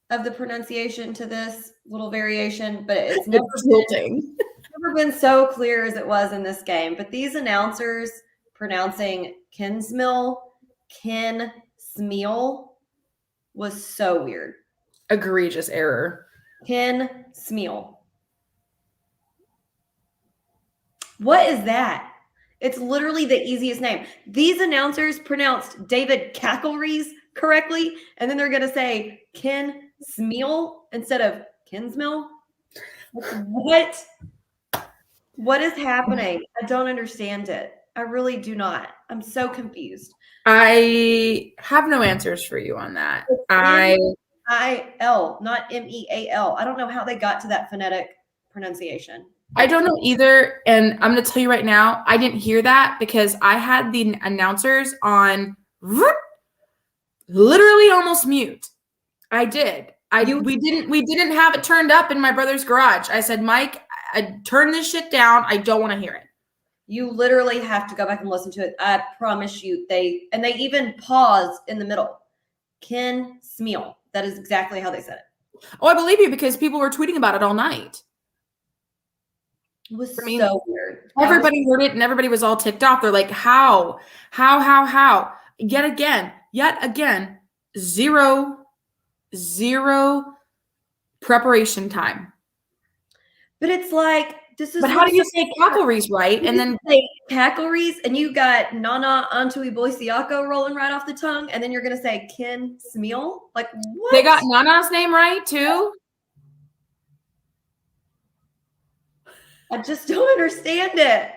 Speaker 1: of the pronunciation to this little variation, but it's never been so clear as it was in this game. But these announcers pronouncing Kinsmill, Kinsmeal was so weird.
Speaker 2: Egregious error.
Speaker 1: Kinsmeal. What is that? It's literally the easiest name. These announcers pronounced David Cackleries correctly, and then they're going to say Kinsmeal instead of Kinsmill. What? What is happening? I don't understand it. I really do not. I'm so confused.
Speaker 2: I have no answers for you on that.
Speaker 1: I-L, not M-E-A-L. I don't know how they got to that phonetic pronunciation.
Speaker 2: I don't know either. And I'm going to tell you right now, I didn't hear that because I had the announcers on literally almost mute. I did. We didn't have it turned up in my brother's garage. I said, Mike, turn this shit down. I don't want to hear it.
Speaker 1: You literally have to go back and listen to it. I promise you. They even pause in the middle. Ken Smeal. That is exactly how they said it.
Speaker 2: Oh, I believe you because people were tweeting about it all night.
Speaker 1: It was
Speaker 2: I mean,
Speaker 1: so weird.
Speaker 2: Everybody heard it and everybody was all ticked off. They're like, how? Yet again, zero preparation time.
Speaker 1: But it's like, this is.
Speaker 2: But how do you say cackleries right? And then
Speaker 1: say cackleries, and you got Nana Antui Boisiaco rolling right off the tongue, and then you're gonna say Ken Smeal? Like what?
Speaker 2: They got Nana's name right too.
Speaker 1: I just don't understand it.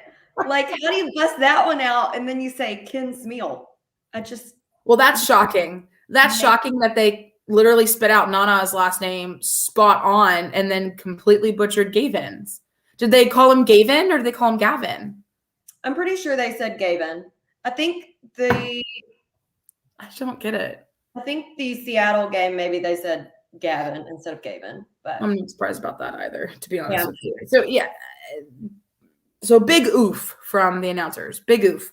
Speaker 1: Like, how do you bust that one out and then you say Ken Smeal?
Speaker 2: Well, that's shocking. That's shocking that they literally spit out Nana's last name spot on and then completely butchered Gavin's. Did they call him Gavin or did they call him Gavin?
Speaker 1: I'm pretty sure they said Gavin. I
Speaker 2: don't get it.
Speaker 1: I think the Seattle game, maybe they said Gavin instead of Gavin. But
Speaker 2: I'm not surprised about that either, to be honest with you. So yeah. So big oof from the announcers. Big oof.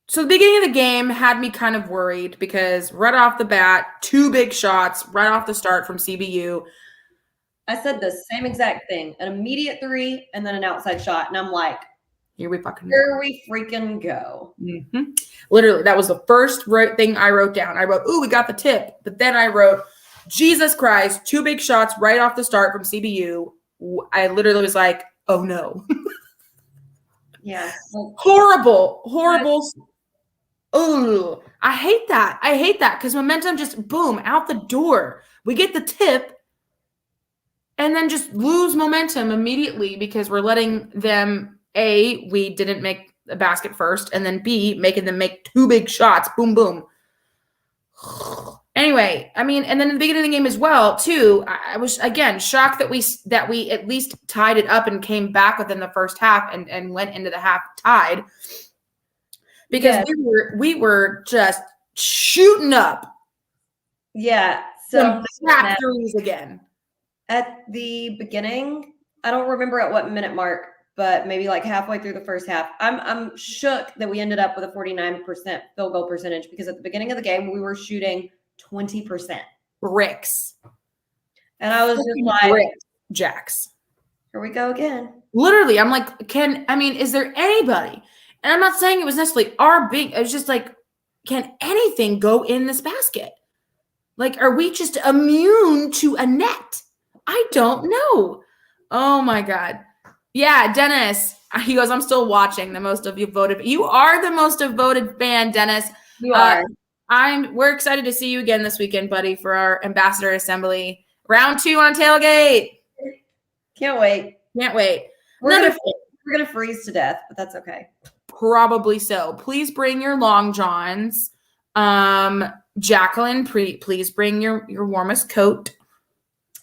Speaker 2: So the beginning of the game had me kind of worried because right off the bat, 2 big shots right off the start from CBU.
Speaker 1: I said the same exact thing, an immediate 3 and then an outside shot. And I'm like,
Speaker 2: here we
Speaker 1: freaking go.
Speaker 2: Mm-hmm. Literally, that was the first thing I wrote down. I wrote, ooh, we got the tip. But then I wrote, Jesus Christ, 2 big shots right off the start from CBU. I literally was like, oh no.
Speaker 1: Yeah.
Speaker 2: Horrible. Oh, I hate that because momentum just boom out the door. We get the tip and then just lose momentum immediately because we're letting them, A, we didn't make the basket first, and then B, making them make 2 big shots. Boom, boom. Anyway, I mean, and then in the beginning of the game as well, too, I was, again, shocked that we at least tied it up and came back within the first half and went into the half tied. Because we were just shooting up.
Speaker 1: Yeah. So
Speaker 2: snap threes again.
Speaker 1: At the beginning, I don't remember at what minute mark, but maybe like halfway through the first half, I'm shook that we ended up with a 49% field goal percentage because at the beginning of the game, we were shooting 20%.
Speaker 2: Bricks.
Speaker 1: And I was just like,
Speaker 2: Jacks.
Speaker 1: Here we go again.
Speaker 2: Literally, I'm like, is there anybody? And I'm not saying it was necessarily it was just like, can anything go in this basket? Like, are we just immune to a net? I don't know. Oh my God. Yeah, Dennis. He goes, I'm still watching. The most of you voted. You are the most voted fan, Dennis.
Speaker 1: You are.
Speaker 2: We're excited to see you again this weekend, buddy, for our ambassador assembly. Round 2 on tailgate.
Speaker 1: Can't wait.
Speaker 2: We're
Speaker 1: gonna freeze to death, but that's okay.
Speaker 2: Probably so. Please bring your long johns. Jacqueline, please bring your warmest coat.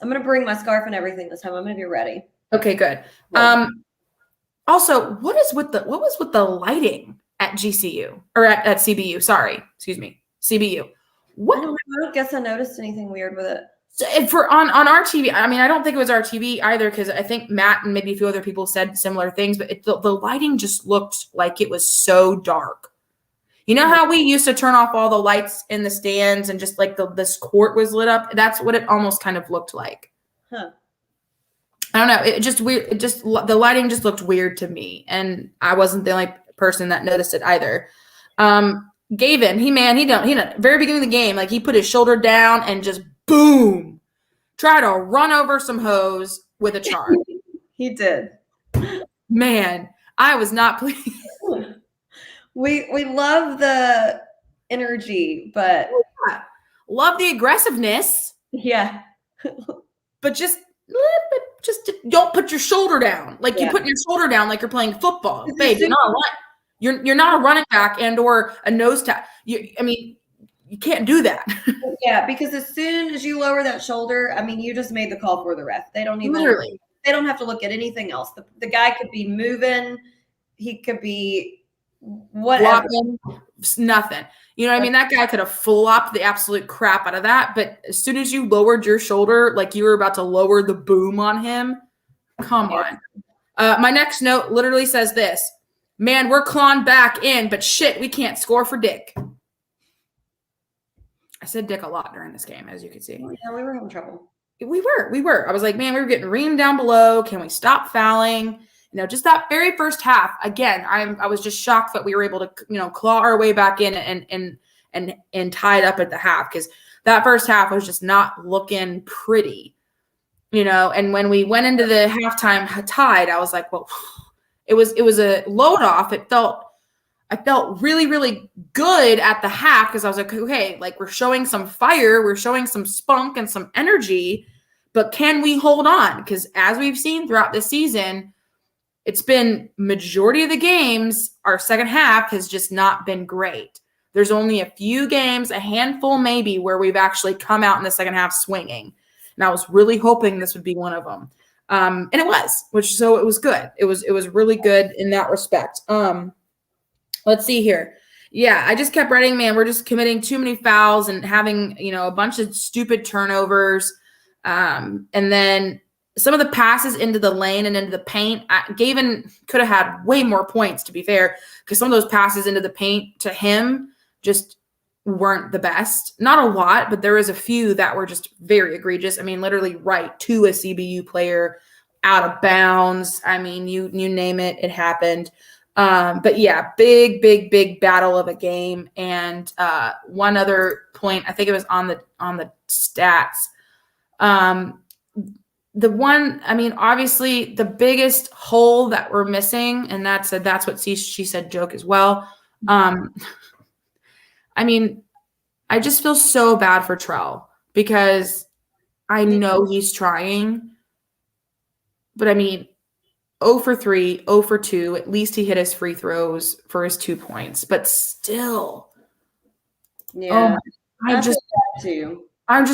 Speaker 1: I'm gonna bring my scarf and everything this time. I'm gonna be ready.
Speaker 2: Okay, good. Also, what was with the lighting at GCU or at CBU? Sorry, excuse me, CBU. What?
Speaker 1: I don't guess I noticed anything weird with it.
Speaker 2: So on our TV, I mean, I don't think it was our TV either because I think Matt and maybe a few other people said similar things, but the lighting just looked like it was so dark. You know how we used to turn off all the lights in the stands and just like this court was lit up? That's what it almost kind of looked like.
Speaker 1: Huh.
Speaker 2: I don't know. It just weird. The lighting just looked weird to me, and I wasn't the only person that noticed it either. Gavin, very beginning of the game, like he put his shoulder down and just boom, try to run over some hose with a charge.
Speaker 1: He did.
Speaker 2: Man, I was not pleased.
Speaker 1: We love the energy, but
Speaker 2: love the aggressiveness.
Speaker 1: Yeah.
Speaker 2: But just don't put your shoulder down. Like you're putting your shoulder down like you're playing football. Babe, you're not a running back and or a nose tackle. You can't do that.
Speaker 1: Yeah, because as soon as you lower that shoulder, you just made the call for the ref. They don't even
Speaker 2: literally.
Speaker 1: They don't have to look at anything else. The guy could be moving. He could be whatever.
Speaker 2: Flopping, nothing. You know what I mean? That guy could have flopped the absolute crap out of that. But as soon as you lowered your shoulder, like you were about to lower the boom on him, come on. My next note literally says this. Man, we're clawing back in, but shit, we can't score for dick. I said dick a lot during this game, as you can see.
Speaker 1: Oh, yeah, we were having trouble.
Speaker 2: We were. I was like, man, we were getting reamed down below. Can we stop fouling? Just that very first half. Again, I was just shocked that we were able to, claw our way back in and tie it up at the half, because that first half was just not looking pretty, And when we went into the halftime tied, I was like, well, it was a load off. I felt really, really good at the half, because I was like, okay, like we're showing some fire, we're showing some spunk and some energy, but can we hold on? Because as we've seen throughout the season, it's been majority of the games, our second half has just not been great. There's only a few games, a handful maybe, where we've actually come out in the second half swinging. And I was really hoping this would be one of them. And it was, so it was good. It was really good in that respect. Let's see here. Yeah, I just kept writing, man, we're just committing too many fouls and having, a bunch of stupid turnovers. And then some of the passes into the lane and into the paint, Gavin could have had way more points, to be fair, because some of those passes into the paint to him just weren't the best. Not a lot, but there was a few that were just very egregious. I mean, literally right to a CBU player, out of bounds. I mean, you name it, it happened. But yeah, big battle of a game. And one other point, I think it was on the stats. The one, I mean, obviously the biggest hole that we're missing, and that's what she said joke as well. I mean, I just feel so bad for Trell, because I know he's trying, but I mean, 0 for 3, 0 for 2. At least he hit his free throws for his 2 points, but still.
Speaker 1: Yeah.
Speaker 2: I just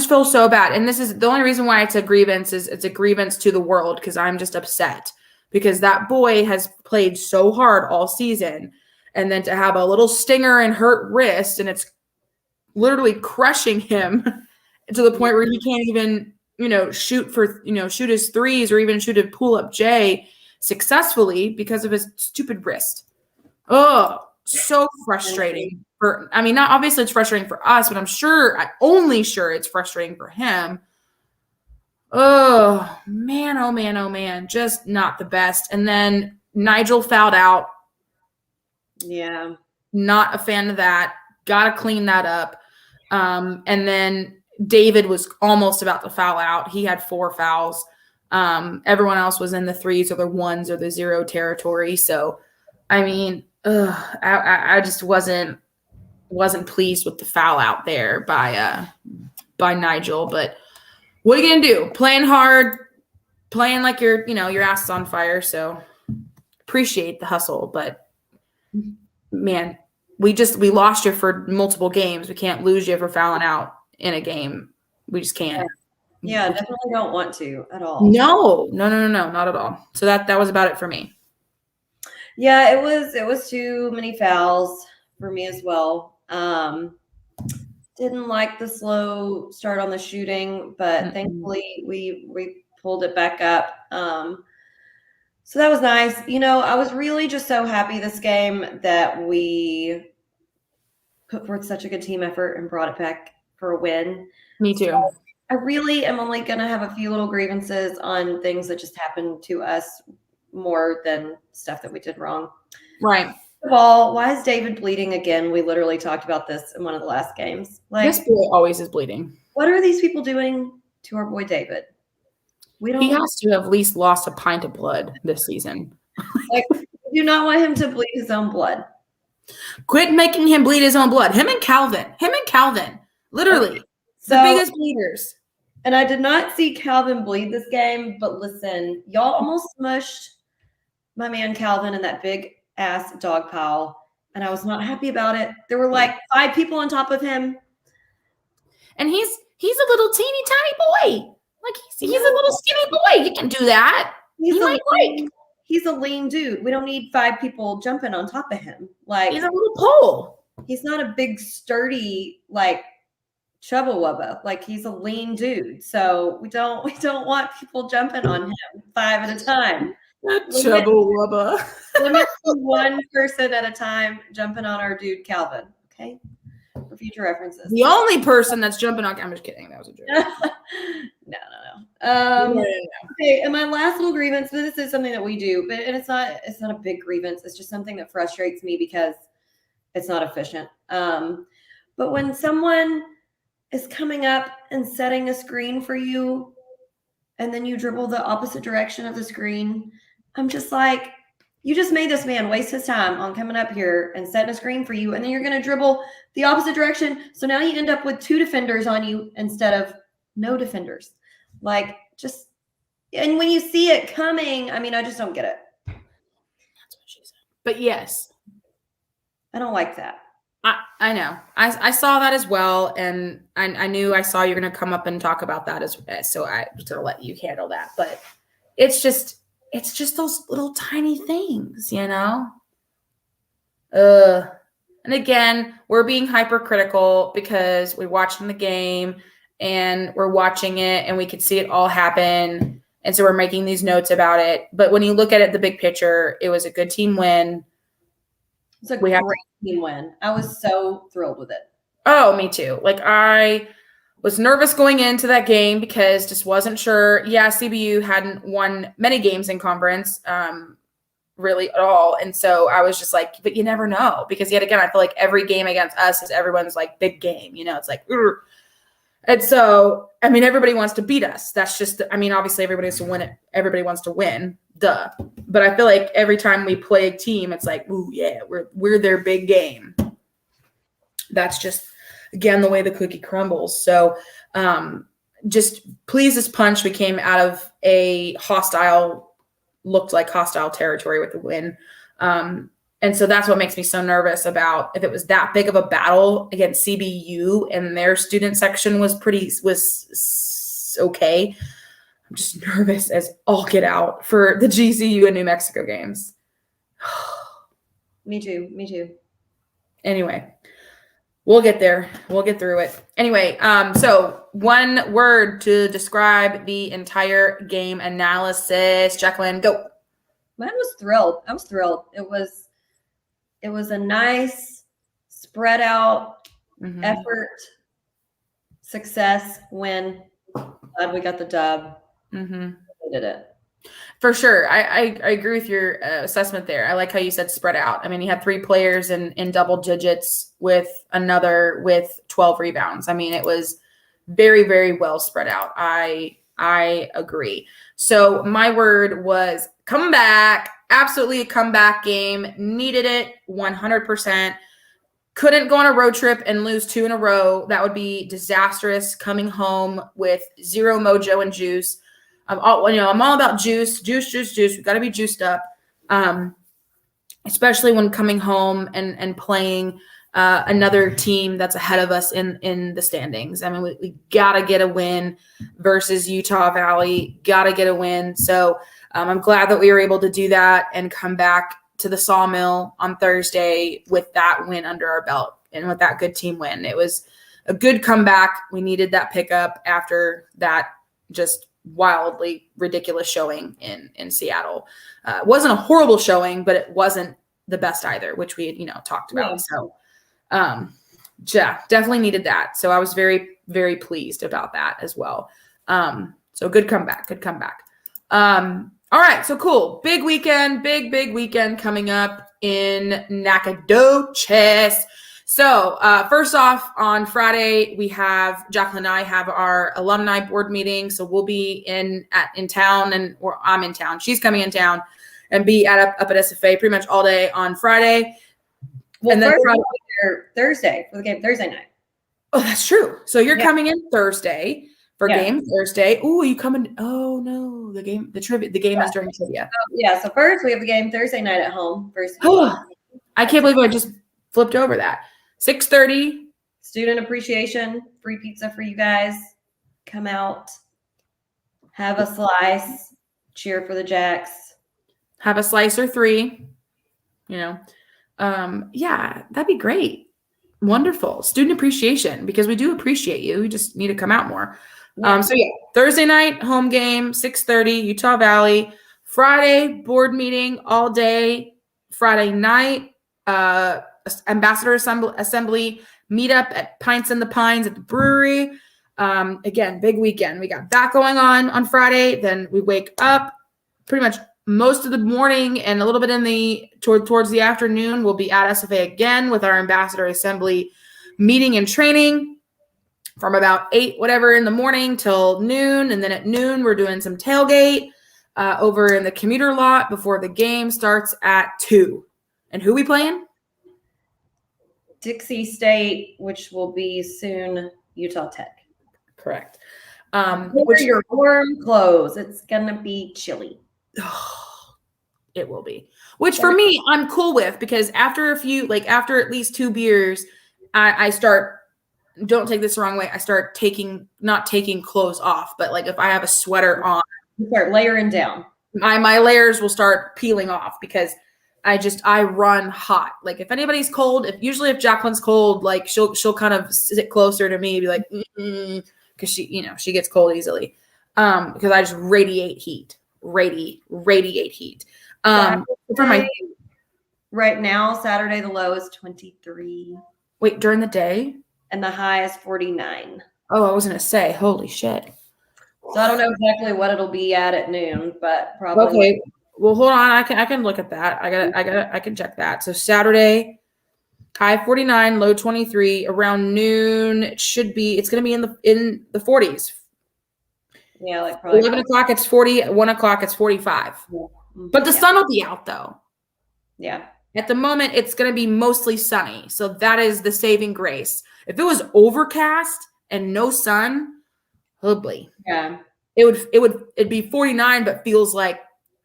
Speaker 2: feel so bad. And this is the only reason why it's a grievance, is it's a grievance to the world, because I'm just upset, because that boy has played so hard all season. And then to have a little stinger and hurt wrist, and it's literally crushing him to the point where he can't even, shoot his threes or even shoot a pull-up J successfully because of his stupid wrist. Oh, so frustrating. Not obviously it's frustrating for us, but I'm only sure it's frustrating for him. Oh man, just not the best. And then Nigel fouled out.
Speaker 1: Yeah. Not
Speaker 2: a fan of that. Got to clean that up. And then David was almost about to foul out. He had 4 fouls. Everyone else was in the 3s or the 1s or the 0 territory. So, I mean, I just wasn't pleased with the foul out there by Nigel. But what are you gonna do? Playing hard, playing like your ass is on fire. So appreciate the hustle, but man, we lost you for multiple games. We can't lose you for fouling out in a game. We just can't.
Speaker 1: Yeah, definitely don't want to at all.
Speaker 2: No, not at all. So that was about it for me.
Speaker 1: Yeah, it was too many fouls for me as well. Didn't like the slow start on the shooting, but thankfully we pulled it back up. So that was nice. I was really just so happy this game that we put forth such a good team effort and brought it back for a win.
Speaker 2: Me too.
Speaker 1: So I really am only going to have a few little grievances on things that just happened to us more than stuff that we did wrong.
Speaker 2: Right.
Speaker 1: First of all, why is David bleeding again? We literally talked about this in one of the last games.
Speaker 2: This boy always is bleeding.
Speaker 1: What are these people doing to our boy David?
Speaker 2: He has to have at least lost a pint of blood this season.
Speaker 1: We do not want him to bleed his own blood.
Speaker 2: Quit making him bleed his own blood. Him and Calvin, literally the biggest bleeders.
Speaker 1: And I did not see Calvin bleed this game, but listen, y'all almost smushed my man Calvin in that big ass dog pile, and I was not happy about it. There were like 5 people on top of him,
Speaker 2: and he's a little teeny tiny boy. Like he's a little skinny boy. You can do that.
Speaker 1: He's a lean dude. We don't need 5 people jumping on top of him. Like
Speaker 2: he's a little pole.
Speaker 1: He's not a big sturdy chubba wubba. Like he's a lean dude. So we don't want people jumping on him 5 at a time.
Speaker 2: Chubba wubba.
Speaker 1: Limit to 1 person at a time jumping on our dude Calvin. Okay. for future references.
Speaker 2: The only person that's jumping on, I'm just kidding. That was a joke.
Speaker 1: No.
Speaker 2: No.
Speaker 1: Okay, and my last little grievance, this is something that we do, and it's not a big grievance. It's just something that frustrates me because it's not efficient. But when someone is coming up and setting a screen for you, and then you dribble the opposite direction of the screen, I'm just like, you just made this man waste his time on coming up here and setting a screen for you, and then you're going to dribble the opposite direction. So now you end up with 2 defenders on you instead of no defenders. Like, just, and when you see it coming, I mean, I just don't get it.
Speaker 2: That's what she said. But yes,
Speaker 1: I don't like that.
Speaker 2: I know. I saw that as well, and I knew I saw you're going to come up and talk about that so I was going to let you handle that. But it's just those little tiny things, you know? And again, we're being hypercritical because we're watching the game and we're watching it and we could see it all happen. And so we're making these notes about it. But when you look at it, the big picture, it was a good team win.
Speaker 1: It's a great team win. I was so thrilled with it.
Speaker 2: Oh, me too. Like, I was nervous going into that game because just wasn't sure. Yeah, CBU hadn't won many games in conference, really at all. And so I was just like, but you never know, because yet again, I feel like every game against us is everyone's like big game, you know, it's like, ugh. And so, I mean, everybody wants to beat us. That's just, I mean, obviously everybody wants to win it. Everybody wants to win, duh. But I feel like every time we play a team, it's like, ooh, yeah, we're their big game. That's just, again, the way the cookie crumbles. So just please as punch, we came out of a looked like hostile territory with the win. And so that's what makes me so nervous about if it was that big of a battle against CBU and their student section was okay. I'm just nervous as all get out for the GCU and New Mexico games.
Speaker 1: Me too.
Speaker 2: Anyway, we'll get there. We'll get through it. Anyway, so one word to describe the entire game analysis. Jacqueline, go.
Speaker 1: Mine was thrilled. I was thrilled. It was a nice spread out effort, success, win. Glad we got the dub. We did it.
Speaker 2: For sure. I agree with your assessment there. I like how you said spread out. I mean, you had 3 players in double digits with another with 12 rebounds. I mean, it was very, very well spread out. I agree. So my word was comeback. Absolutely a comeback game. Needed it 100%. Couldn't go on a road trip and lose 2 in a row. That would be disastrous, coming home with zero mojo and juice. I'm all about juice. We got to be juiced up, especially when coming home and playing another team that's ahead of us in the standings. I mean, we got to get a win versus Utah Valley. Got to get a win. So I'm glad that we were able to do that and come back to the Sawmill on Thursday with that win under our belt and with that good team win. It was a good comeback. We needed that pickup after that just wildly ridiculous showing in Seattle. It wasn't a horrible showing, but it wasn't the best either, which we had, talked about. Yeah. So, yeah, definitely needed that. So I was very, very pleased about that as well. So good comeback. All right. So cool. Big weekend coming up in Nacogdoches. So first off, on Friday, we have Jacqueline and I have our alumni board meeting. So we'll be in town, or I'm in town. She's coming in town and be up at SFA pretty much all day on Friday.
Speaker 1: Well,
Speaker 2: and then
Speaker 1: Thursday for the game Thursday night.
Speaker 2: Oh, that's true. So you're coming in Thursday for game Thursday. Oh, you coming? Oh no, the game is during trivia.
Speaker 1: So first we have the game Thursday night at home.
Speaker 2: I can't believe I just flipped over that. 6:30.
Speaker 1: Student appreciation, free pizza for you guys. Come out, have a slice, cheer for the Jacks.
Speaker 2: Have a slice or 3. That'd be great. Wonderful. Student appreciation, because we do appreciate you. We just need to come out more. Yeah. Thursday night, home game, 6:30, Utah Valley. Friday, board meeting all day. Friday night, Ambassador Assembly, meet up at Pints in the Pines at the brewery. Again, big weekend. We got that going on Friday. Then we wake up pretty much most of the morning and a little bit in the towards the afternoon. We'll be at SFA again with our ambassador assembly meeting and training from about 8 whatever in the morning till noon. And then at noon, we're doing some tailgate over in the commuter lot before the game starts at 2. And who we playing?
Speaker 1: Dixie State, which will be soon Utah Tech.
Speaker 2: Correct.
Speaker 1: Wear your warm clothes. It's gonna be chilly.
Speaker 2: It will be. Which for me, I'm cool with, because after after at least 2 beers, I start, don't take this the wrong way, I start not taking clothes off, but like if I have a sweater on,
Speaker 1: you start layering down.
Speaker 2: My layers will start peeling off because I run hot. Like if anybody's cold, if Jacqueline's cold, like she'll kind of sit closer to me and be like, because she gets cold easily. Because I just radiate heat. Radiate heat. For my
Speaker 1: right now, Saturday the low is 23.
Speaker 2: Wait, during the day?
Speaker 1: And the high is 49.
Speaker 2: Oh, I was gonna say, holy shit.
Speaker 1: So I don't know exactly what it'll be at noon, but probably.
Speaker 2: Okay. Well, hold on. I can look at that. I can check that. So Saturday, high 49, low 23. Around noon, it's gonna be in the 40s.
Speaker 1: Yeah, like probably
Speaker 2: 11 o'clock it's 40, at 1 o'clock it's 45. Yeah. But the sun will be out though.
Speaker 1: Yeah.
Speaker 2: At the moment, it's gonna be mostly sunny. So that is the saving grace. If it was overcast and no sun, oh boy.
Speaker 1: Yeah.
Speaker 2: It'd be 49, but feels like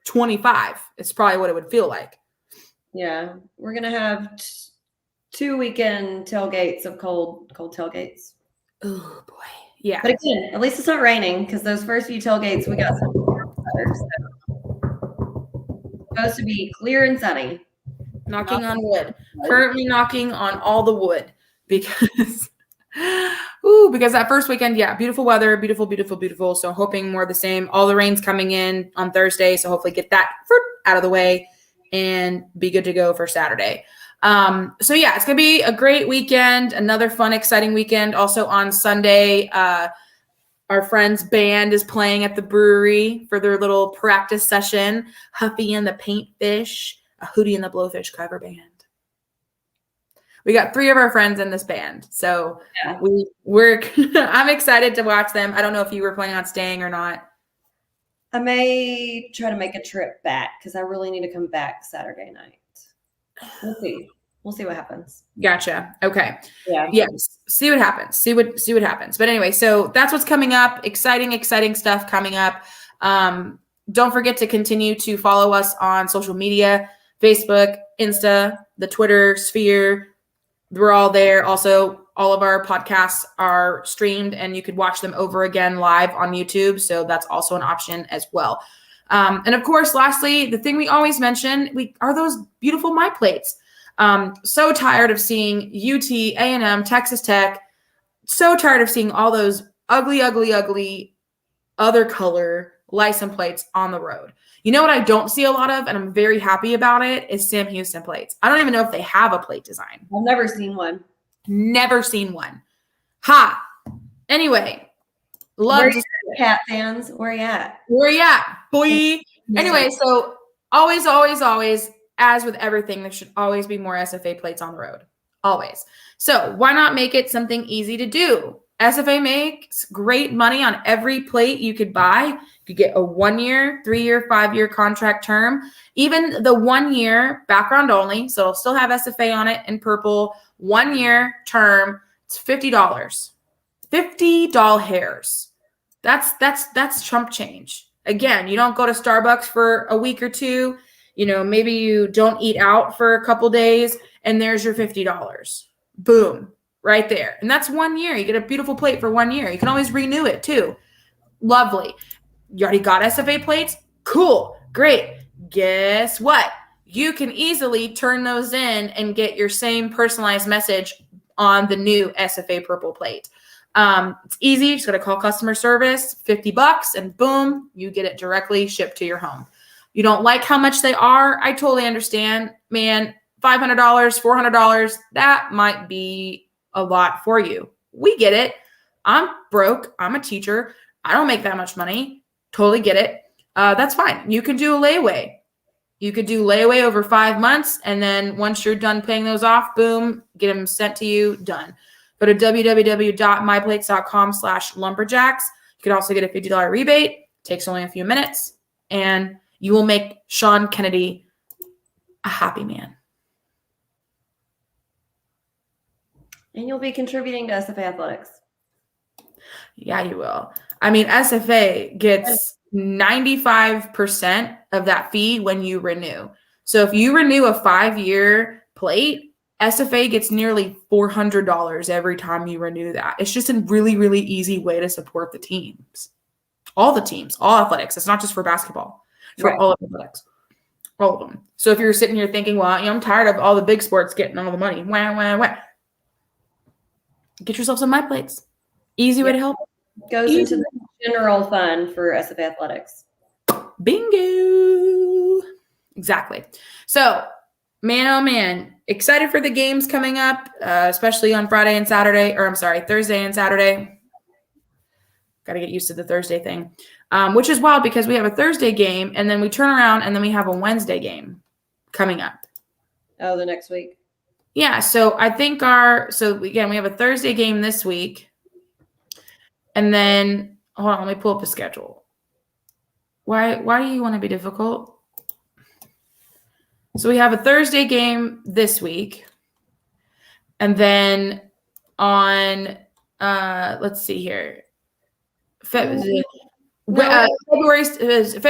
Speaker 2: 25. It's probably what it would feel like.
Speaker 1: Yeah. We're going to have 2 weekend tailgates of cold tailgates.
Speaker 2: Oh boy. Yeah.
Speaker 1: But again, at least it's not raining, because those first few tailgates, we got some weather. So it's supposed to be clear and sunny.
Speaker 2: Knocking on wood. Currently knocking on all the wood because that first weekend, yeah, beautiful weather, beautiful, beautiful, beautiful. So hoping more of the same. All the rain's coming in on Thursday, so hopefully get that out of the way and be good to go for Saturday. So yeah, it's gonna be a great weekend, another fun, exciting weekend. Also on Sunday, our friend's band is playing at the brewery for their little practice session. Huffy and the Paintfish, a Hootie and the Blowfish cover band. We got 3 of our friends in this band, so yeah. we're I'm excited to watch them. I don't know if you were planning on staying or not.
Speaker 1: I may try to make a trip back because I really need to come back Saturday night. We'll see. We'll see what happens.
Speaker 2: Gotcha. Okay.
Speaker 1: Yeah.
Speaker 2: Yes. See what happens. See what happens. But anyway, so that's what's coming up. Exciting stuff coming up. Don't forget to continue to follow us on social media, Facebook, Insta, the Twitter sphere. We're all there. Also, all of our podcasts are streamed and you could watch them over again live on YouTube. So that's also an option as well. And of course, lastly, the thing we always mention, are those beautiful My Plates. So tired of seeing UT, A&M, Texas Tech. So tired of seeing all those ugly other color license plates on the road. You know what I don't see a lot of, and I'm very happy about it, is Sam Houston plates. I don't even know if they have a plate design.
Speaker 1: I've never seen one.
Speaker 2: Never seen one. Ha! Anyway, love to
Speaker 1: Cat fans. Where you at?
Speaker 2: Where you at, boy? Anyway, so always, as with everything, there should always be more SFA plates on the road. Always. So why not make it something easy to do? SFA makes great money on every plate you could buy. You could get a 1-year, 3-year, 5-year contract term. Even the 1-year background only, so it'll still have SFA on it in purple. 1-year term, it's $50. $50. That's chump change. Again, you don't go to Starbucks for a week or two. You know, maybe you don't eat out for a couple days, and there's your $50. Boom. Right there. And that's 1 year. You get a beautiful plate for 1 year. You can always renew it too. Lovely. You already got SFA plates? Cool. Great. Guess what? You can easily turn those in and get your same personalized message on the new SFA purple plate. It's easy. You just got to call customer service, $50, and boom, you get it directly shipped to your home. You don't like how much they are? I totally understand. Man, $500, $400, that might be a lot for you. We get it. I'm broke. I'm a teacher. I don't make that much money. Totally get it. That's fine. You can do a layaway. You could do layaway over 5 months, and then once you're done paying those off, boom, get them sent to you, done. Go to www.myplates.com/lumberjacks. You could also get a $50 rebate. Takes only a few minutes, and you will make Sean Kennedy a happy man.
Speaker 1: And you'll be contributing to SFA Athletics.
Speaker 2: Yeah, you will. I mean, SFA gets 95% of that fee when you renew. So if you renew a 5-year plate, SFA gets nearly $400 every time you renew that. It's just a really, really easy way to support the teams. All the teams, all athletics. It's not just for basketball. It's for all of athletics. All of them. So if you're sitting here thinking, well, I'm tired of all the big sports getting all the money. Wah, wah, wah. Get yourself some My Plates. Easy way to help.
Speaker 1: Goes into the general fund for SFA Athletics.
Speaker 2: Bingo. Exactly. So, man, oh man, excited for the games coming up, especially on Thursday and Saturday. Got to get used to the Thursday thing, which is wild because we have a Thursday game and then we turn around and then we have a Wednesday game coming up.
Speaker 1: Oh, the next week.
Speaker 2: Yeah. So I think we have a Thursday game this week. And then, hold on, let me pull up the schedule. Why do you want to be difficult? So we have a Thursday game this week. And then on, let's see here. February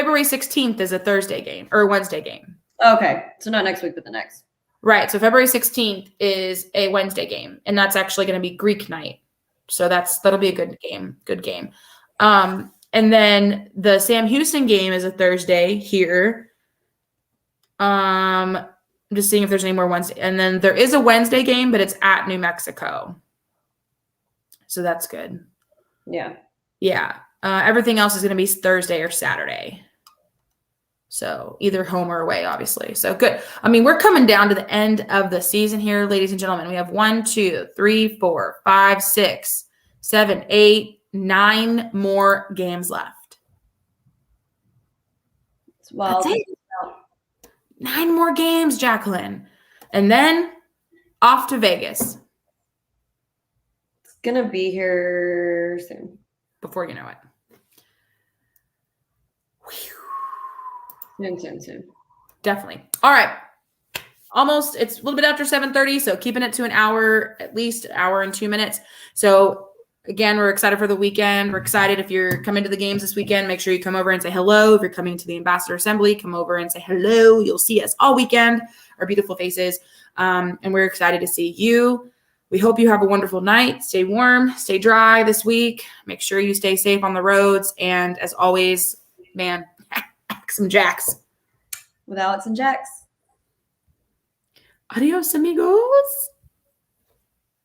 Speaker 2: 16th is a Thursday game or a Wednesday game.
Speaker 1: Okay. So not next week, but the next.
Speaker 2: Right. So February 16th is a Wednesday game. And that's actually going to be Greek night. So that'll be a good game. And then the Sam Houston game is a Thursday here. I'm just seeing if there's any more Wednesday. And then there is a Wednesday game, but it's at New Mexico. So that's good.
Speaker 1: Yeah.
Speaker 2: Yeah. Everything else is going to be Thursday or Saturday. So either home or away, obviously. So good. I mean, we're coming down to the end of the season here, ladies and gentlemen. We have 1, 2, 3, 4, 5, 6, 7, 8, 9 more games left.
Speaker 1: Well,
Speaker 2: that's it. 9 more games, Jacqueline. And then off to Vegas.
Speaker 1: It's going to be here soon.
Speaker 2: Before you know it.
Speaker 1: Soon.
Speaker 2: Definitely. All right. Almost, it's a little bit after 7:30, so keeping it to an hour, at least an hour and 2 minutes. So again, we're excited for the weekend. We're excited if you're coming to the games this weekend, make sure you come over and say hello. If you're coming to the Ambassador Assembly, come over and say hello. You'll see us all weekend, our beautiful faces. And we're excited to see you. We hope you have a wonderful night. Stay warm, stay dry this week. Make sure you stay safe on the roads. And as always, man, some Jacks.
Speaker 1: With Alex and Jax.
Speaker 2: Adios, amigos.